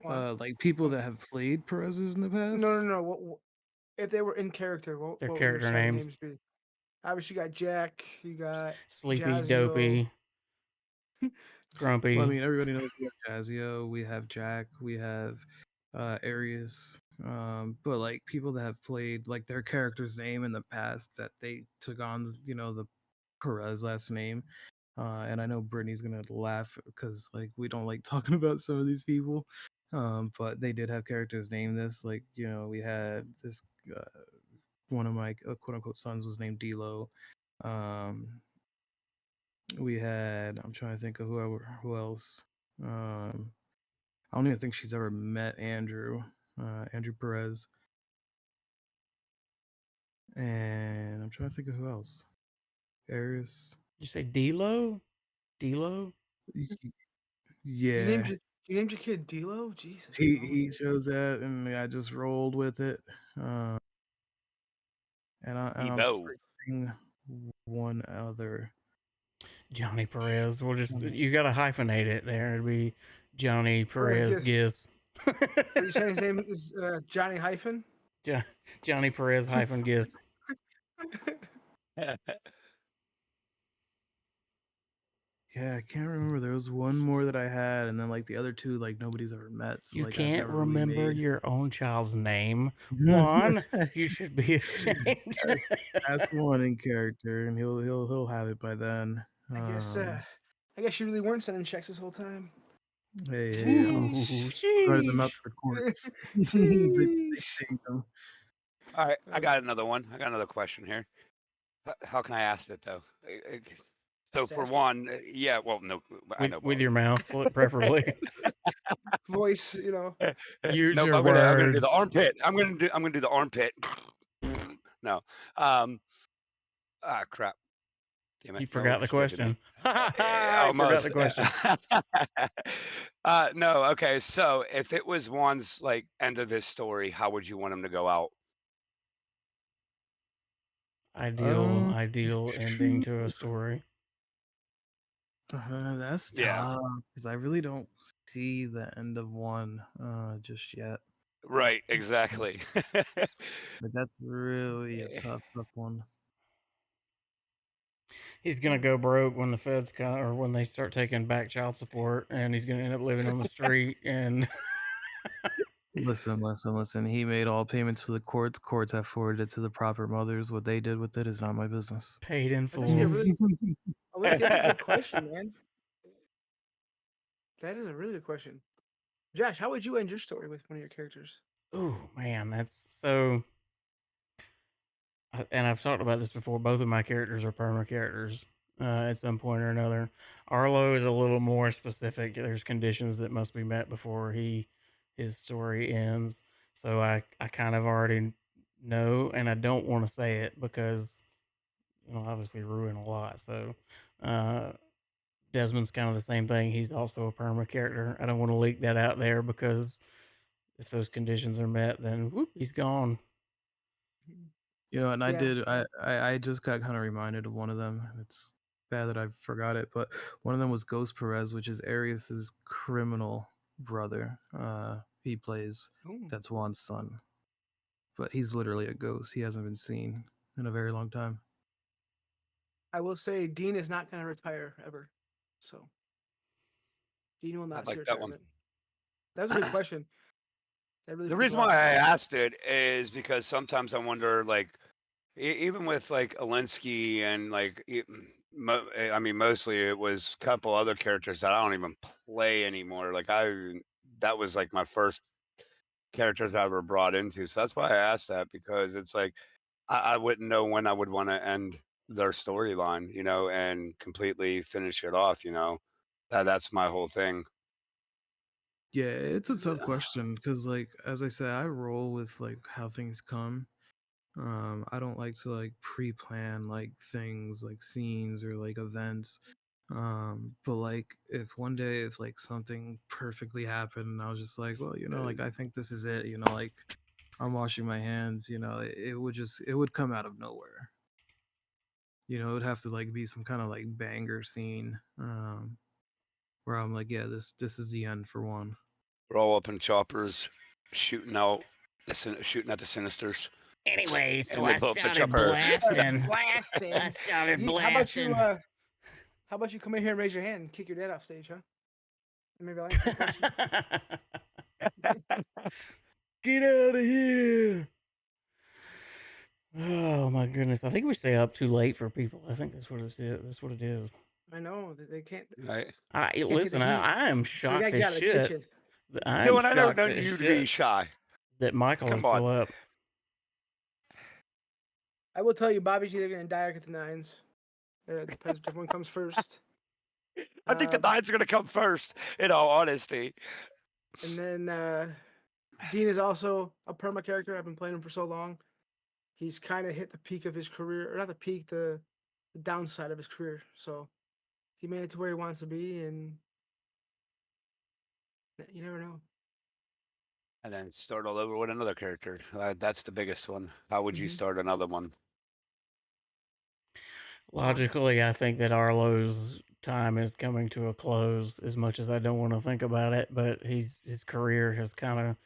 Juan? Like people that have played Perez's in the past. No. What if they were in character? What Their would your character 7 names. names be? Obviously, you got Jack. You got Sleepy, Jazio. Dopey, Grumpy. Well, I mean, everybody knows we have Jazio, we have Jack, we have Arius. But like people that have played like their character's name in the past that they took on, the Perez last name. And I know Brittany's gonna laugh because like we don't like talking about some of these people. But they did have characters named this. Like, we had this one of my quote unquote sons was named Dilo. We had, I'm trying to think of who else. I don't even think she's ever met Andrew Perez. And I'm trying to think of who else. Arius. Did you say D-Lo? D-Lo? Yeah. You named your kid D'Lo? Jesus. He chose that, and I just rolled with it. And I'm Evo. forgetting one other. Johnny Perez. We'll just, you got to hyphenate it there. It'd be Johnny Perez Perez Giss. So you're saying his name is Johnny Hyphen? Johnny Perez hyphen Giss. Yeah, I can't remember. There was one more that I had, and then like the other two, like nobody's ever met. So You like I've can't never really remember made. your own child's name. Juan, you should be ashamed. That's one in character, and he'll have it by then. I guess you really weren't sending checks this whole time. Hey, Ooh, sorry them out sheesh. to the courts. they take them. All right. I got another one. I got another question here. How can I ask it though? So Just for ask it. one, yeah. Well, no, I know. With your mouth, preferably. Voice, Use Nope, your I'm gonna do the words. armpit. I'm gonna do the armpit. No. Crap. Damn it. You No, forgot we're the still doing question. You forgot the almost. question. No. Okay. So if it was Juan's like end of this story, how would you want him to go out? Ideal ending to a story. That's Yeah. tough because I really don't see the end of one just yet. Right. Exactly. But that's really a tough one. He's gonna go broke when the feds come, or when they start taking back child support, and he's gonna end up living on the street. And Listen. He made all payments to the courts. Courts have forwarded it to the proper mothers. What they did with it is not my business. paid in That's actually full. that's a good question, man. That is a really good question. Josh, how would you end your story with one of your characters? Oh man, that's so. And I've talked about this before. Both of my characters are perma characters at some point or another. Arlo is a little more specific. There's conditions that must be met before his story ends. So I kind of already know, and I don't want to say it because obviously ruin a lot. So Desmond's kind of the same thing. He's also a perma character. I don't want to leak that out there because if those conditions are met, then whoop, he's gone. And I Yeah. did. I just got kind of reminded of one of them. It's bad that I forgot it, but one of them was Ghost Perez, which is Arius's criminal brother. He plays. Ooh. That's Juan's son, but he's literally a ghost. He hasn't been seen in a very long time. I will say Dean is not going to retire ever. So Dean will not see like that one. retirement. That was a good question. That really The puts a reason lot why of I thought. asked it is because sometimes I wonder, like, even with like Alinsky and like, I mean, mostly it was a couple other characters that I don't even play anymore. Like that was like my first characters I ever brought into. So that's why I asked that, because it's like I wouldn't know when I would want to end their storyline, and completely finish it off. That's my whole thing. Yeah, it's a tough question because, like, as I said, I roll with like how things come. I don't like to like pre-plan like things like scenes or like events. But like if one day if like something perfectly happened and I was just like, well, like I think this is it, like I'm washing my hands, it would come out of nowhere. It would have to like be some kind of like banger scene, where I'm like, yeah, this is the end for one. We're all up in choppers, shooting at the Sinisters. Anyway, so And we'll I blow up a started chopper. blasting. Blasting. I started How about you? blasting. How about you come in here and raise your hand and kick your dad off stage, huh? And maybe I'll answer the question. Get out of here! Oh my goodness! I think we stay up too late for people. I think that's what it is. That's what it is. I know they can't. Right. Listen. heat. I am So we shocked gotta as get out of the shit. kitchen. I'm And I don't shocked know as you to be shit shy. that Michael Come is still on. up. I will tell you, Bobby's either gonna die or get the 9s. It depends which one comes first. I think the 9's are gonna come first, in all honesty. And then Dean is also a perma character. I've been playing him for so long. He's kind of hit the peak of his career, or not the peak, the downside of his career. So he made it to where he wants to be, and you never know. And then start all over with another character. That's the biggest one. How would you Mhm. start another one? Logically, I think that Arlo's time is coming to a close. As much as I don't want to think about it, but his career has kind of.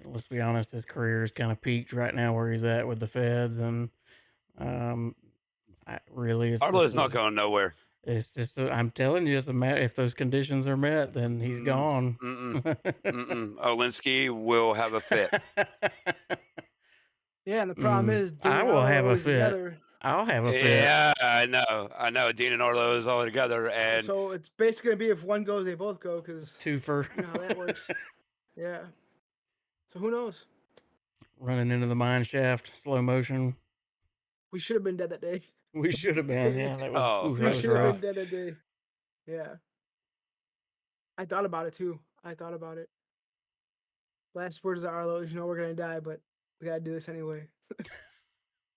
Let's be honest, his career is kind of peaked right now where he's at with the feds, and um, it's Arlo's just not going nowhere. it's just I'm telling you, it's a matter. If those conditions are met, then he's gone. Olinsky will have a fit. Yeah, and the problem is Dean I and will Arlo are have a always fit. together. I'll have a fit. Yeah, I know. Dean and Arlo is all together, and So it's basically gonna be if one goes, they both go, because Twofer. you know how that works. Yeah. So who knows? Running into the mine shaft, slow motion. We should have been dead that day. We should have been. Yeah, that was. Oh, Ooh, We that was should have been rough. dead that day. Yeah. I thought about it too. I thought about it. Last words of Arlo is, we're gonna die, but we gotta do this anyway.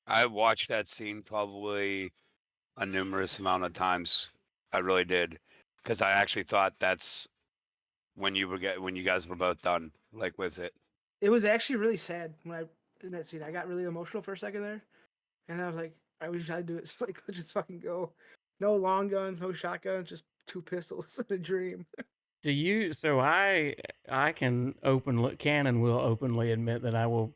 I watched that scene probably a numerous amount of times. I really did, because I actually thought that's when you guys were both done, like with it. It was actually really sad when in that scene. I got really emotional for a second there, and I was like, I wish I'd do it. It's like, let's just fucking go. No long guns, no shotguns, just 2 pistols in a dream. Do you? So I can and will openly admit that I will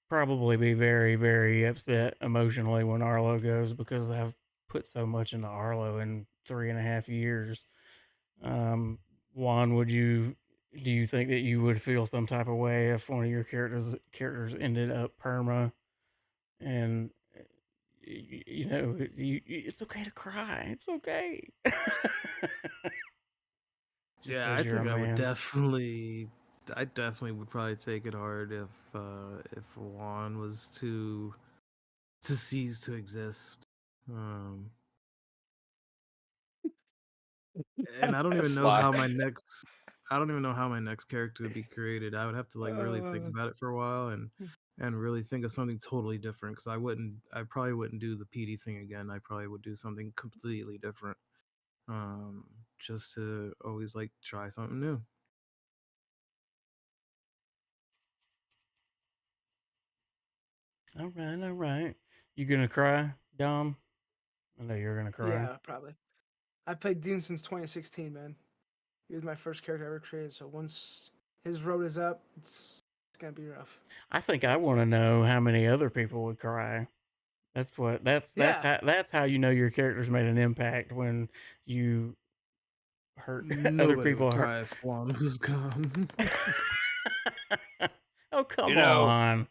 probably be very, very upset emotionally when Arlo goes, because I've put so much into Arlo in 3.5 years. Juan, do you think that you would feel some type of way if one of your characters ended up perma? And it's okay to cry. It's okay. Just Yeah, says I you're a think man. I definitely would probably take it hard if Juan was to cease to exist. And I don't even know Sly. how my next character would be created. I would have to like really think about it for a while and really think of something totally different, because I probably wouldn't do the PD thing again. I probably would do something completely different. Just to always like try something new. All right. You gonna cry, Dom? I know you're gonna cry. Yeah, probably. I played Dean since 2016, man. He was my first character I ever created. So once his road is up, it's gonna be rough. I think I want to know how many other people would cry. That's how you know your character's made an impact, when you hurt other Nobody would people. cry if Juan was gone. Oh, come on.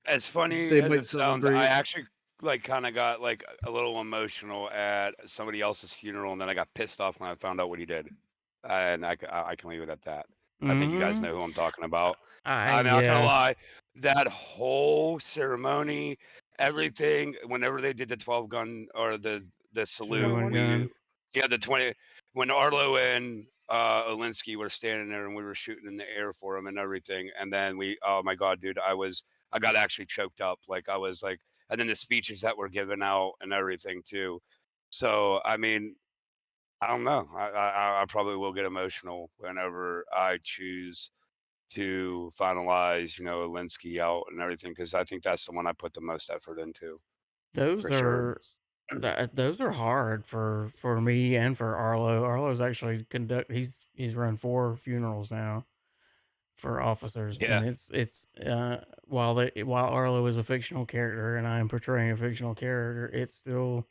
As funny They as might it sounds, I celebrate. actually like kind of got like a little emotional at somebody else's funeral, and then I got pissed off when I found out what he did, and I can leave it at that. I think you guys know who I'm talking about. I'm not gonna Yeah. lie, that whole ceremony, everything, whenever they did the 12 gun or the salute, 21 gun. the 20, when Arlo and Olinsky were standing there and we were shooting in the air for him and everything, and then oh my god, dude, I got actually choked up, like I was like, and then the speeches that were given out and everything too. So I mean, I don't know. I probably will get emotional whenever I choose to finalize, Alinsky out and everything, because I think that's the one I put the most effort into Those for sure. are those are hard for me and for Arlo. Arlo's actually he's run 4 funerals now for officers, Yeah. and while Arlo is a fictional character and I am portraying a fictional character, it's still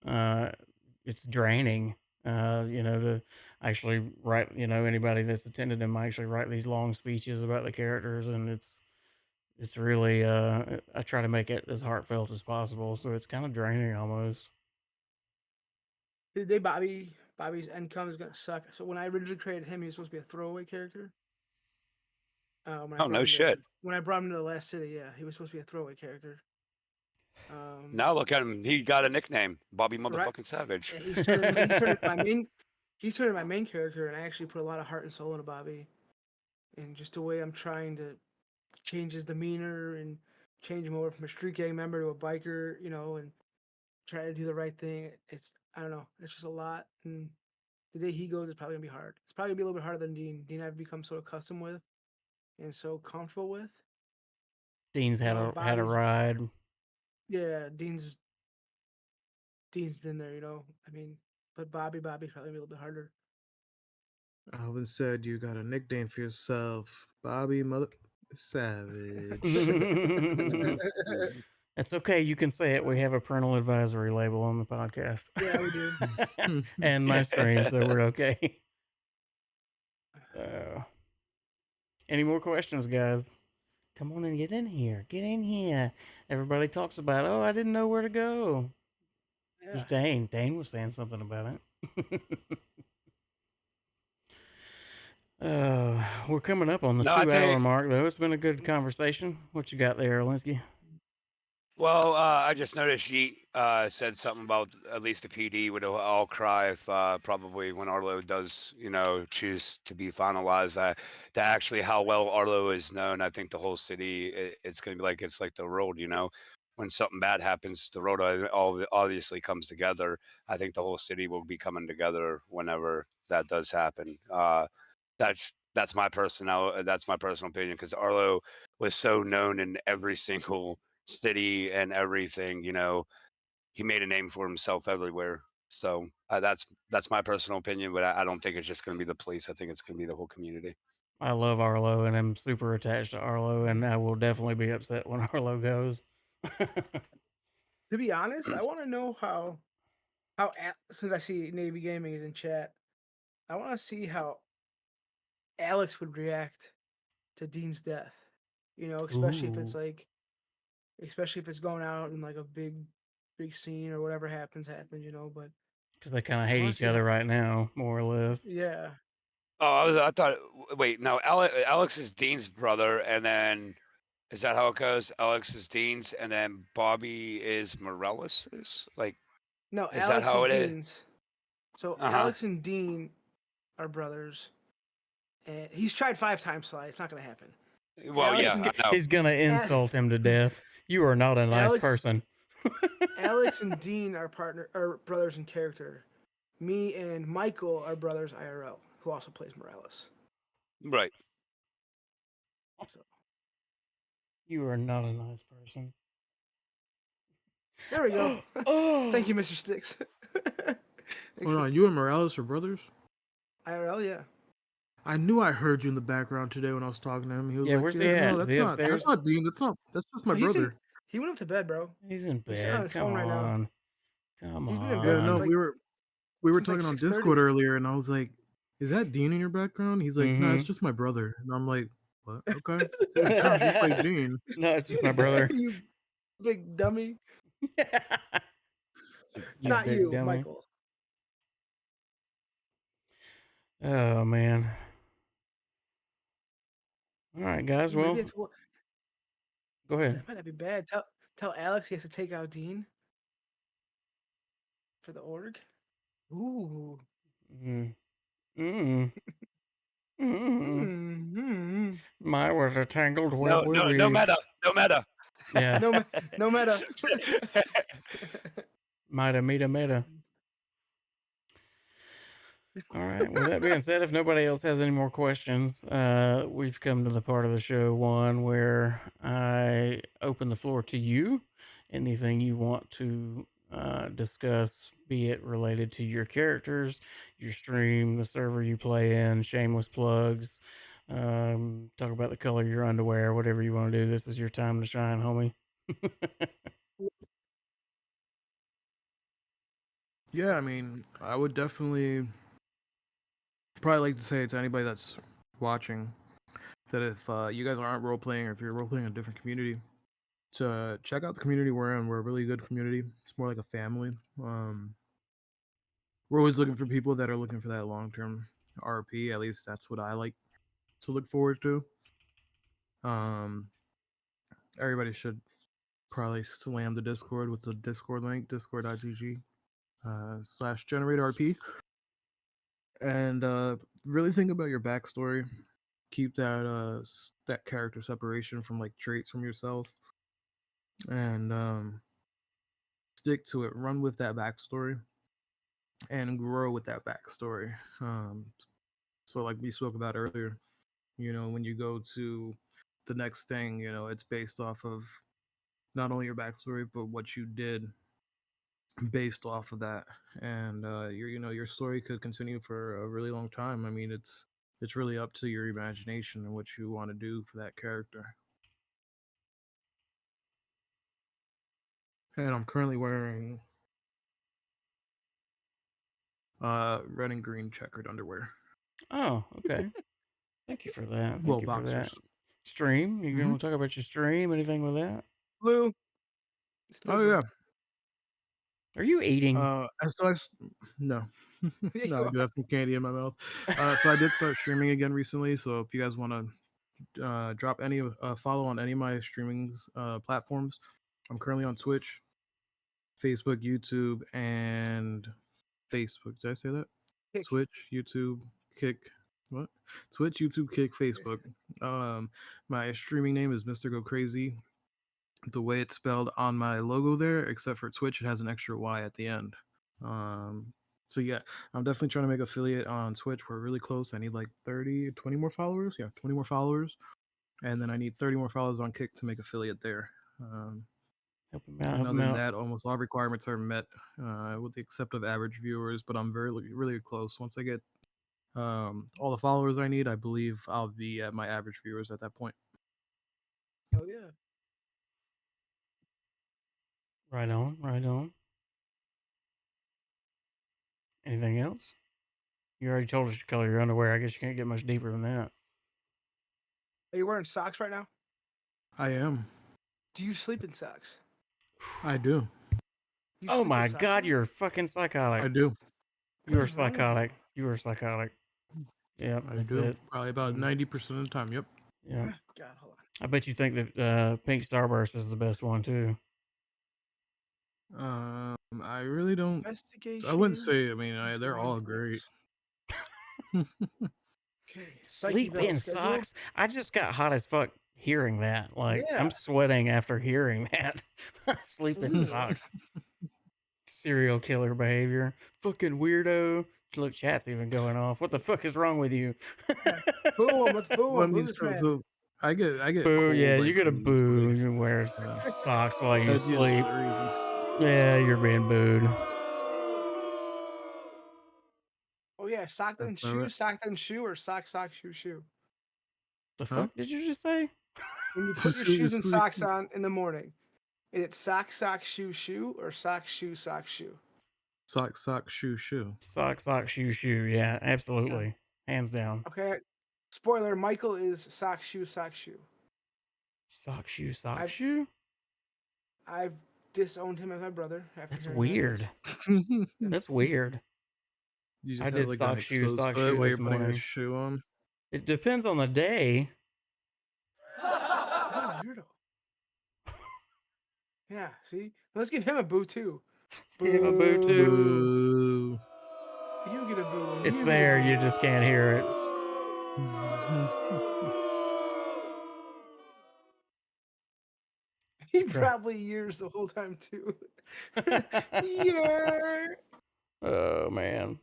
it's draining. To actually write, anybody that's attended them actually write these long speeches about the characters, and it's really I try to make it as heartfelt as possible, so it's kind of draining almost. The day Bobby's income is gonna suck. So when I originally created him, he was supposed to be a throwaway character. When I Oh, brought no him shit. when I brought him to the last city, yeah, he was supposed to be a throwaway character. Now look at him. He got a nickname, Bobby Right. Motherfucking Savage. And he's turned into my main. He's turned into my main character, and I actually put a lot of heart and soul into Bobby, and just the way I'm trying to change his demeanor and change him over from a street gang member to a biker, and try to do the right thing. I don't know. It's just a lot, and the day he goes, it's probably gonna be hard. It's probably gonna be a little bit harder than Dean. Dean I've become so accustomed with and so comfortable with. Dean's had a Bobby's ride. yeah, Dean's been there, I mean, but Bobby's probably gonna be a little bit harder. Alvin said you got a nickname for yourself, Bobby Mother Savage. It's okay. You can say it. We have a parental advisory label on the podcast. Yeah, we do. And my stream, so we're okay. Any more questions, guys? Come on and get in here. Get in here. Everybody talks about, I didn't know where to go. Yeah. There's Dane. Dane was saying something about it. We're coming up on the 2-hour mark, though. It's been a good conversation. What you got there, Alinsky? Well, I just noticed Yeet said something about at least the PD would all cry if probably when Arlo does, choose to be finalized. That actually how well Arlo is known, I think the whole city, it's going to be like it's like the world, when something bad happens, the road all obviously comes together. I think the whole city will be coming together whenever that does happen. That's my personal opinion, because Arlo was so known in every single city and everything. He made a name for himself everywhere. So that's my personal opinion, but I don't think it's just going to be the police. I think it's going to be the whole community. I love Arlo, and I'm super attached to Arlo, and I will definitely be upset when Arlo goes. To be honest, I want to know how since I see Navy Gaming is in chat, I want to see how Alex would react to Dean's death. Especially if it's especially if it's going out in like a big scene or whatever happens, but because they kind of hate each other right now, more or less. Yeah. Oh, I thought. Wait, no. Alex is Dean's brother, and then is that how it goes? Alex is Dean's, and then Bobby is Moreles's. No, is Alex that how is it Dean's. is? So Alex and Dean are brothers, and he's tried 5 times, Sly. It's not gonna happen. Well, Alex yeah, I know. He's gonna insult him to death. You are not a nice person. Alex and Dean are brothers in character. Me and Michael are brothers IRL, who also plays Morales. Right. So. You are not a nice person. There we go. Thank you, Mr. Sticks. Hold on, you and Morales are brothers? IRL, yeah. I knew I heard you in the background today when I was talking to him. He was like, where's he at? No, Is he upstairs? That's not Dean. That's just my brother. He went up to bed, bro. He's in bed. He's on his phone right now. Come He's on. been in bed since we were talking on Discord earlier, and I was like, "Is that Dean in your background?" He's like, "No, it's just my brother." And I'm like, "What? Okay, good job. You played Dean." No, it's just my brother. You big dummy. You Not big you, dummy. Michael. Oh man. All right, guys. Well, go ahead. That might not be bad. Tell Alex he has to take out Dean for the org. Ooh. My what a tangled web we weave. No meta. Yeah. No meta. Meta. right. With that being said, if nobody else has any more questions, we've come to the part of the show, Juan, where I open the floor to you. Anything you want to discuss, be it related to your characters, your stream, the server you play in, shameless plugs, talk about the color of your underwear, whatever you want to do. This is your time to shine, homie. Yeah, I mean, I would definitely probably like to say to anybody that's watching that if you guys aren't role playing or if you're role playing in a different community, to check out the community we're in. We're a really good community. It's more like a family. We're always looking for people that are looking for that long term RP. At least that's what I like to look forward to. Everybody should probably slam the Discord with the Discord link, discord.gg /generateRP. And really think about your backstory. Keep that character separation from like traits from yourself, and stick to it. Run with that backstory, and grow with that backstory. So like we spoke about earlier, when you go to the next thing, it's based off of not only your backstory but what you did based off of that, and your story could continue for a really long time. I mean, it's really up to your imagination and what you want to do for that character. And I'm currently wearing red and green checkered underwear. Oh, okay. Thank you for that. Thank Well, you for that. boxers. Stream? You Mhm. gonna talk about your stream? Anything with that? Blue. Still Oh blue. yeah. Are you eating? No, Yeah, no, you I do have some candy in my mouth. So I did start streaming again recently. So if you guys want to drop any follow on any of my streaming platforms, I'm currently on Twitch, Facebook, YouTube, and Facebook. Did I say that? Kick. Twitch, YouTube, Kick. What? Twitch, YouTube, Kick, Facebook. My streaming name is Mr. Go Crazy. The way it's spelled on my logo there, except for Twitch, it has an extra Y at the end. So yeah, I'm definitely trying to make affiliate on Twitch. We're really close. I need like 20 more followers. Yeah, 20 more followers. And then I need 30 more followers on Kick to make affiliate there. Help him out. And Help other him than out. that, almost all requirements are met, with the except of average viewers. But I'm really close. Once I get all the followers I need, I believe I'll be at my average viewers at that point. Hell yeah. Right on. Right on. Anything else? You already told us your color of your underwear. I guess you can't get much deeper than that. Are you wearing socks right now? I am. Do you sleep in socks? I do. You Oh sleep my with socks god, on? you're fucking psychotic. I do. You are What is wrong with you? psychotic. You are psychotic. Yep, I that's do. it. Probably about 90% of the time. Yep. Yeah. God, hold on. I bet you think that Pink Starburst is the best one too. I really don't. Investigation. I wouldn't say. I mean, of they're all great. points. Okay. Sleep Psyche in schedule. socks? I just got hot as fuck hearing that. Like, Yeah. I'm sweating after hearing that. Sleep in Ugh. socks. Serial killer behavior. Fucking weirdo. Look, chat's even going off. What the fuck is wrong with you? Boo him. Let's boo Well, I him. Boo mean, this man. so I get Boo, cold. yeah, like, you get a pretty boo. easily. You wear socks while you That's usually sleep. the reason. Yeah, you're being booed. Oh yeah, sock then That's about shoe, it. sock then shoe, or sock shoe shoe. The Huh? fuck did you just say? When you put your So you shoes and sleep- socks on in the morning, is it sock shoe, or sock shoe shoe? Sock, shoe. Sock, shoe, shoe. Yeah, absolutely. Hands down. Okay. Spoiler: Michael is sock shoe. Sock, shoe, I've- shoe? I've disowned him as my brother. After That's hearing that weird. news. That's weird. You I just did have like sock, an shoe, exposed foot shoe while this you're putting a morning. shoe on. It depends on the day. What a weirdo. Yeah. See, let's give him a boo too. Give him a boo too. Boo. You get a boo. It's You there, get a you boo. just can't hear it. He Okay. probably years the whole time too. Yeah. Oh man.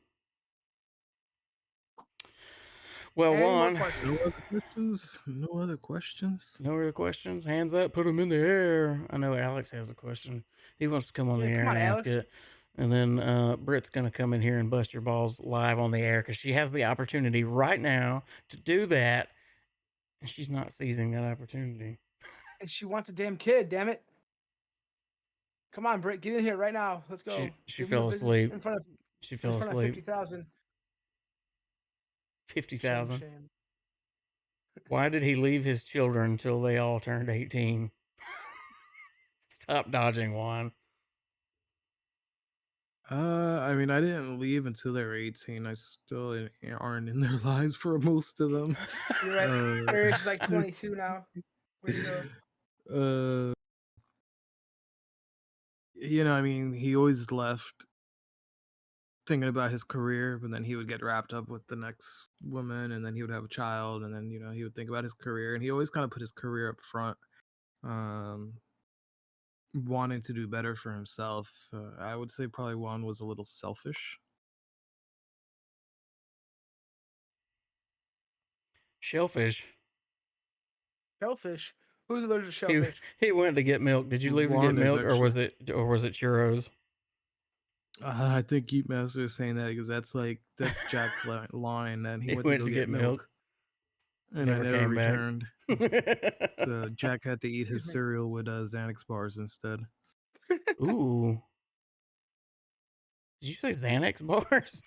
Well, Any more Juan, questions? No other questions? No other questions? no other questions? Hands up, put them in the air. I know Alex has a question. He wants to come on Yeah, the air come on, and ask Alex. it. And then Britt's going to come in here and bust your balls live on the air because she has the opportunity right now to do that. And she's not seizing that opportunity. And she wants a damn kid, damn it. Come on, Britt, get in here right now. Let's go. She Give him your fell business asleep. in front of She fell asleep. 50,000. 50,000. Shame. Why did he leave his children until they all turned 18? Stop dodging, Juan. I mean, I didn't leave until they were 18. I still aren't in their lives for most of them. You're right. Uh, Their age is like 22 now. Way to go. I mean, he always left thinking about his career, but then he would get wrapped up with the next woman, and then he would have a child, and then he would think about his career, and he always kind of put his career up front, wanting to do better for himself. I would say probably Juan was a little selfish. Shellfish. Shellfish. Who's allergic to shellfish? He went to get milk. Did you leave to get Juan is milk, or was actually- it churros? I think Geek Master is saying that because that's Jack's line, and he went to go get milk, and I Never never came back. returned. So Jack had to eat his cereal with Xanax bars instead. Ooh. Did you say Xanax bars?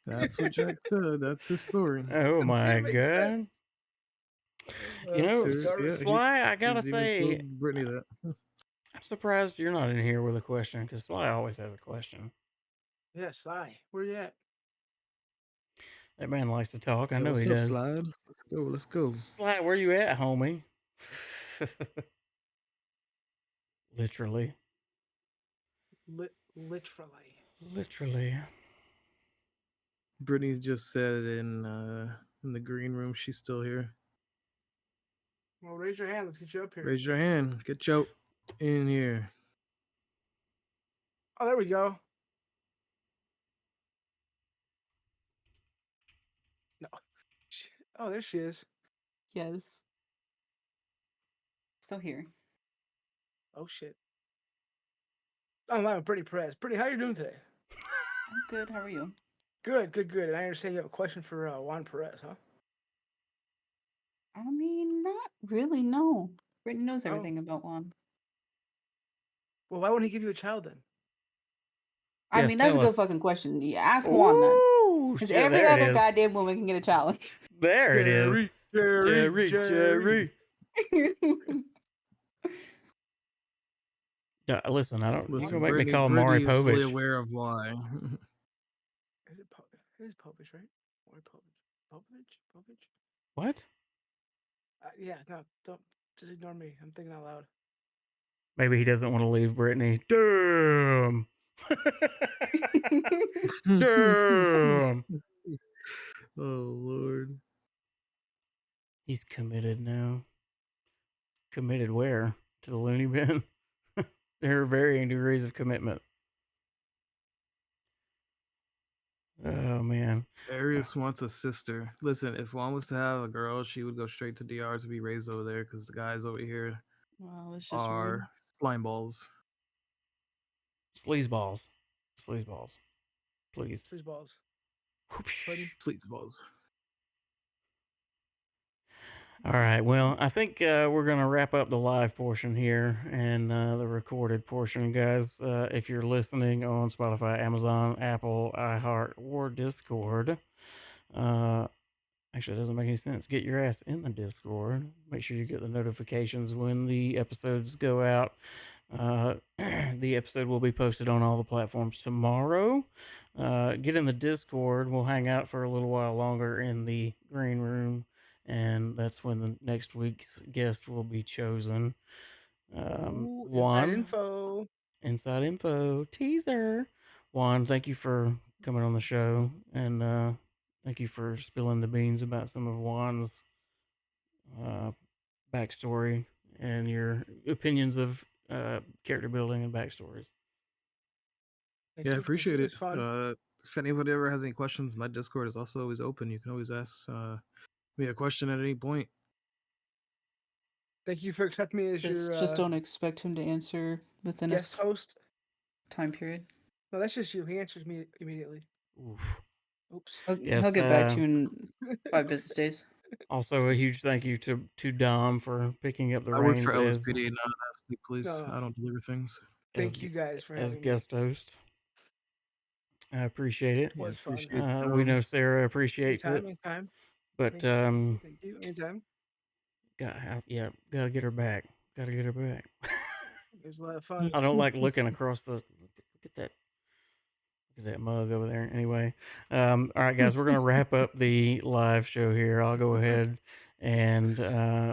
That's what Jack said. That's his story. Oh my It makes god. sense. You know, Yeah, Sly, I gotta he's even say, told Brittany that. I'm surprised you're not in here with a question because Sly always has a question. Yeah, Sly. Where you at? That man likes to talk. I Yeah, know what's he up, does. Slide? Let's go. Sly, where you at, homie? Literally. Literally. Brittany just said in the green room she's still here. Well, raise your hand. Let's get you up here. Raise your hand. Get you in here. Oh, there we go. No. Oh, there she is. Yes. Still here. Oh, shit. I'm live with Brittany Perez. Brittany, how you doing today? I'm good. How are you? Good. And I understand you have a question for Juan Perez, huh? I mean, not really, no. Brittany knows Oh. everything about Juan. Well, why wouldn't he give you a child then? I Yes, mean, that's a tell good us. fucking question. You ask Juan then. Ooh, Because shit, every there it other is. goddamn woman can get a child. There it is. Jerry. Yeah, listen, I don't. You Listen, gonna make me Brittany, call him Maury Brittany is fully Povich? aware of why. It is Povich, right? Or Povich? What? Yeah, no, don't. Just ignore me. I'm thinking out loud. Maybe he doesn't want to leave Brittany. Damn. Damn. Oh Lord. He's committed now. Committed where? To the loony bin? There are varying degrees of commitment. Oh man. Arius wants a sister. Listen, if Juan was to have a girl, she would go straight to DR to be raised over there because the guys over here Well, it's just are rude. slime balls. Sleazeballs. Sleazeballs. Please. Sleaze balls. Whoopsh. Buddy. Sleeps balls. All right. Well, I think we're going to wrap up the live portion here and the recorded portion, guys. If you're listening on Spotify, Amazon, Apple, iHeart, or Discord, actually, it doesn't make any sense. Get your ass in the Discord. Make sure you get the notifications when the episodes go out. The episode will be posted on all the platforms tomorrow. Get in the Discord. We'll hang out for a little while longer in the green room, and that's when the next week's guest will be chosen. Ooh, Juan, inside info. inside info teaser. Juan, thank you for coming on the show, and thank you for spilling the beans about some of Juan's backstory and your opinions of character building and backstories. Thank Yeah, you. appreciate It it. was fun. if anybody ever has any questions, my Discord is also always open. You can always ask me a question at any point. Thank you for accepting me as your Just don't expect him to answer within a guest host. time period. No, that's just you. He answers me immediately. Oof. Oops. He'll Yes, get back to you in 5 business days. Also, a huge thank you to Dom for picking up the I work for reins LSPD, not State Police. No. I don't deliver things. Thank you guys for as having me. guest host. I appreciate it. Was fun. appreciate We know Sarah appreciates it, Anytime. but Thank you. Anytime. gotta get her back. Gotta get her back. It was a lot of fun. I don't like looking across the. Look at that mug over there. Anyway, all right, guys, we're gonna wrap up the live show here. I'll go ahead and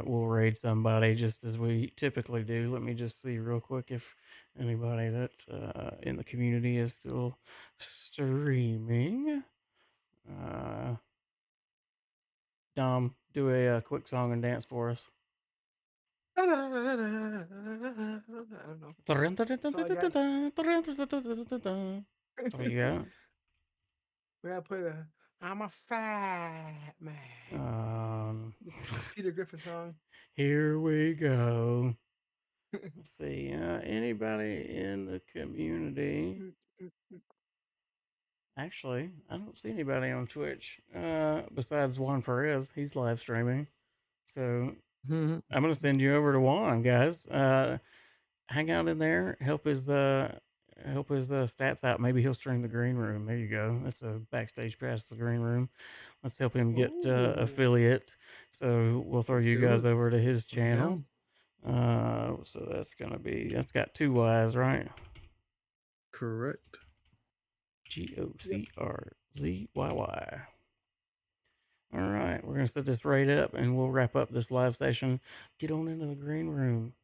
we'll raid somebody just as we typically do. Let me just see real quick if anybody that in the community is still streaming. Dom, do a quick song and dance for us. I don't know. That's all you got? We gotta play the I'm a fat man. The Peter Griffin song. Here we go. Let's see. Anybody in the community? Actually, I don't see anybody on Twitch besides Juan Perez. He's live streaming. So I'm gonna send you over to Juan, guys. Hang out in there. Help his stats out. Maybe he'll stream the green room. There you go. That's a backstage pass to the green room. Let's help him get affiliate. So we'll throw Let's you do guys it. over to his I'm channel. down. So that's got 2 Y's, right? Correct. GOCRZYY. All right, we're gonna set this right up, and we'll wrap up this live session. Get on into the green room,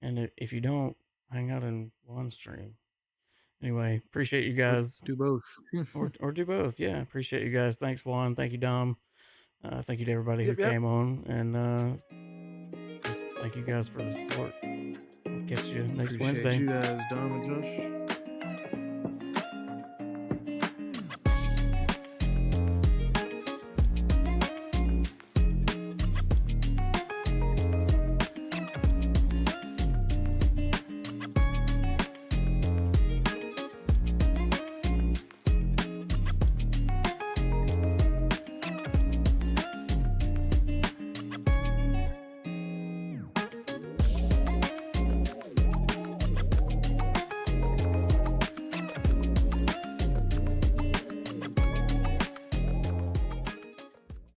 and if you don't, hang out in one stream. Anyway, appreciate you guys. Do both. or do both. Yeah, appreciate you guys. Thanks, Juan. Thank you, Dom. Thank you to everybody who came on, and just thank you guys for the support. We'll catch you next Appreciate Wednesday. you guys, Dom and Josh.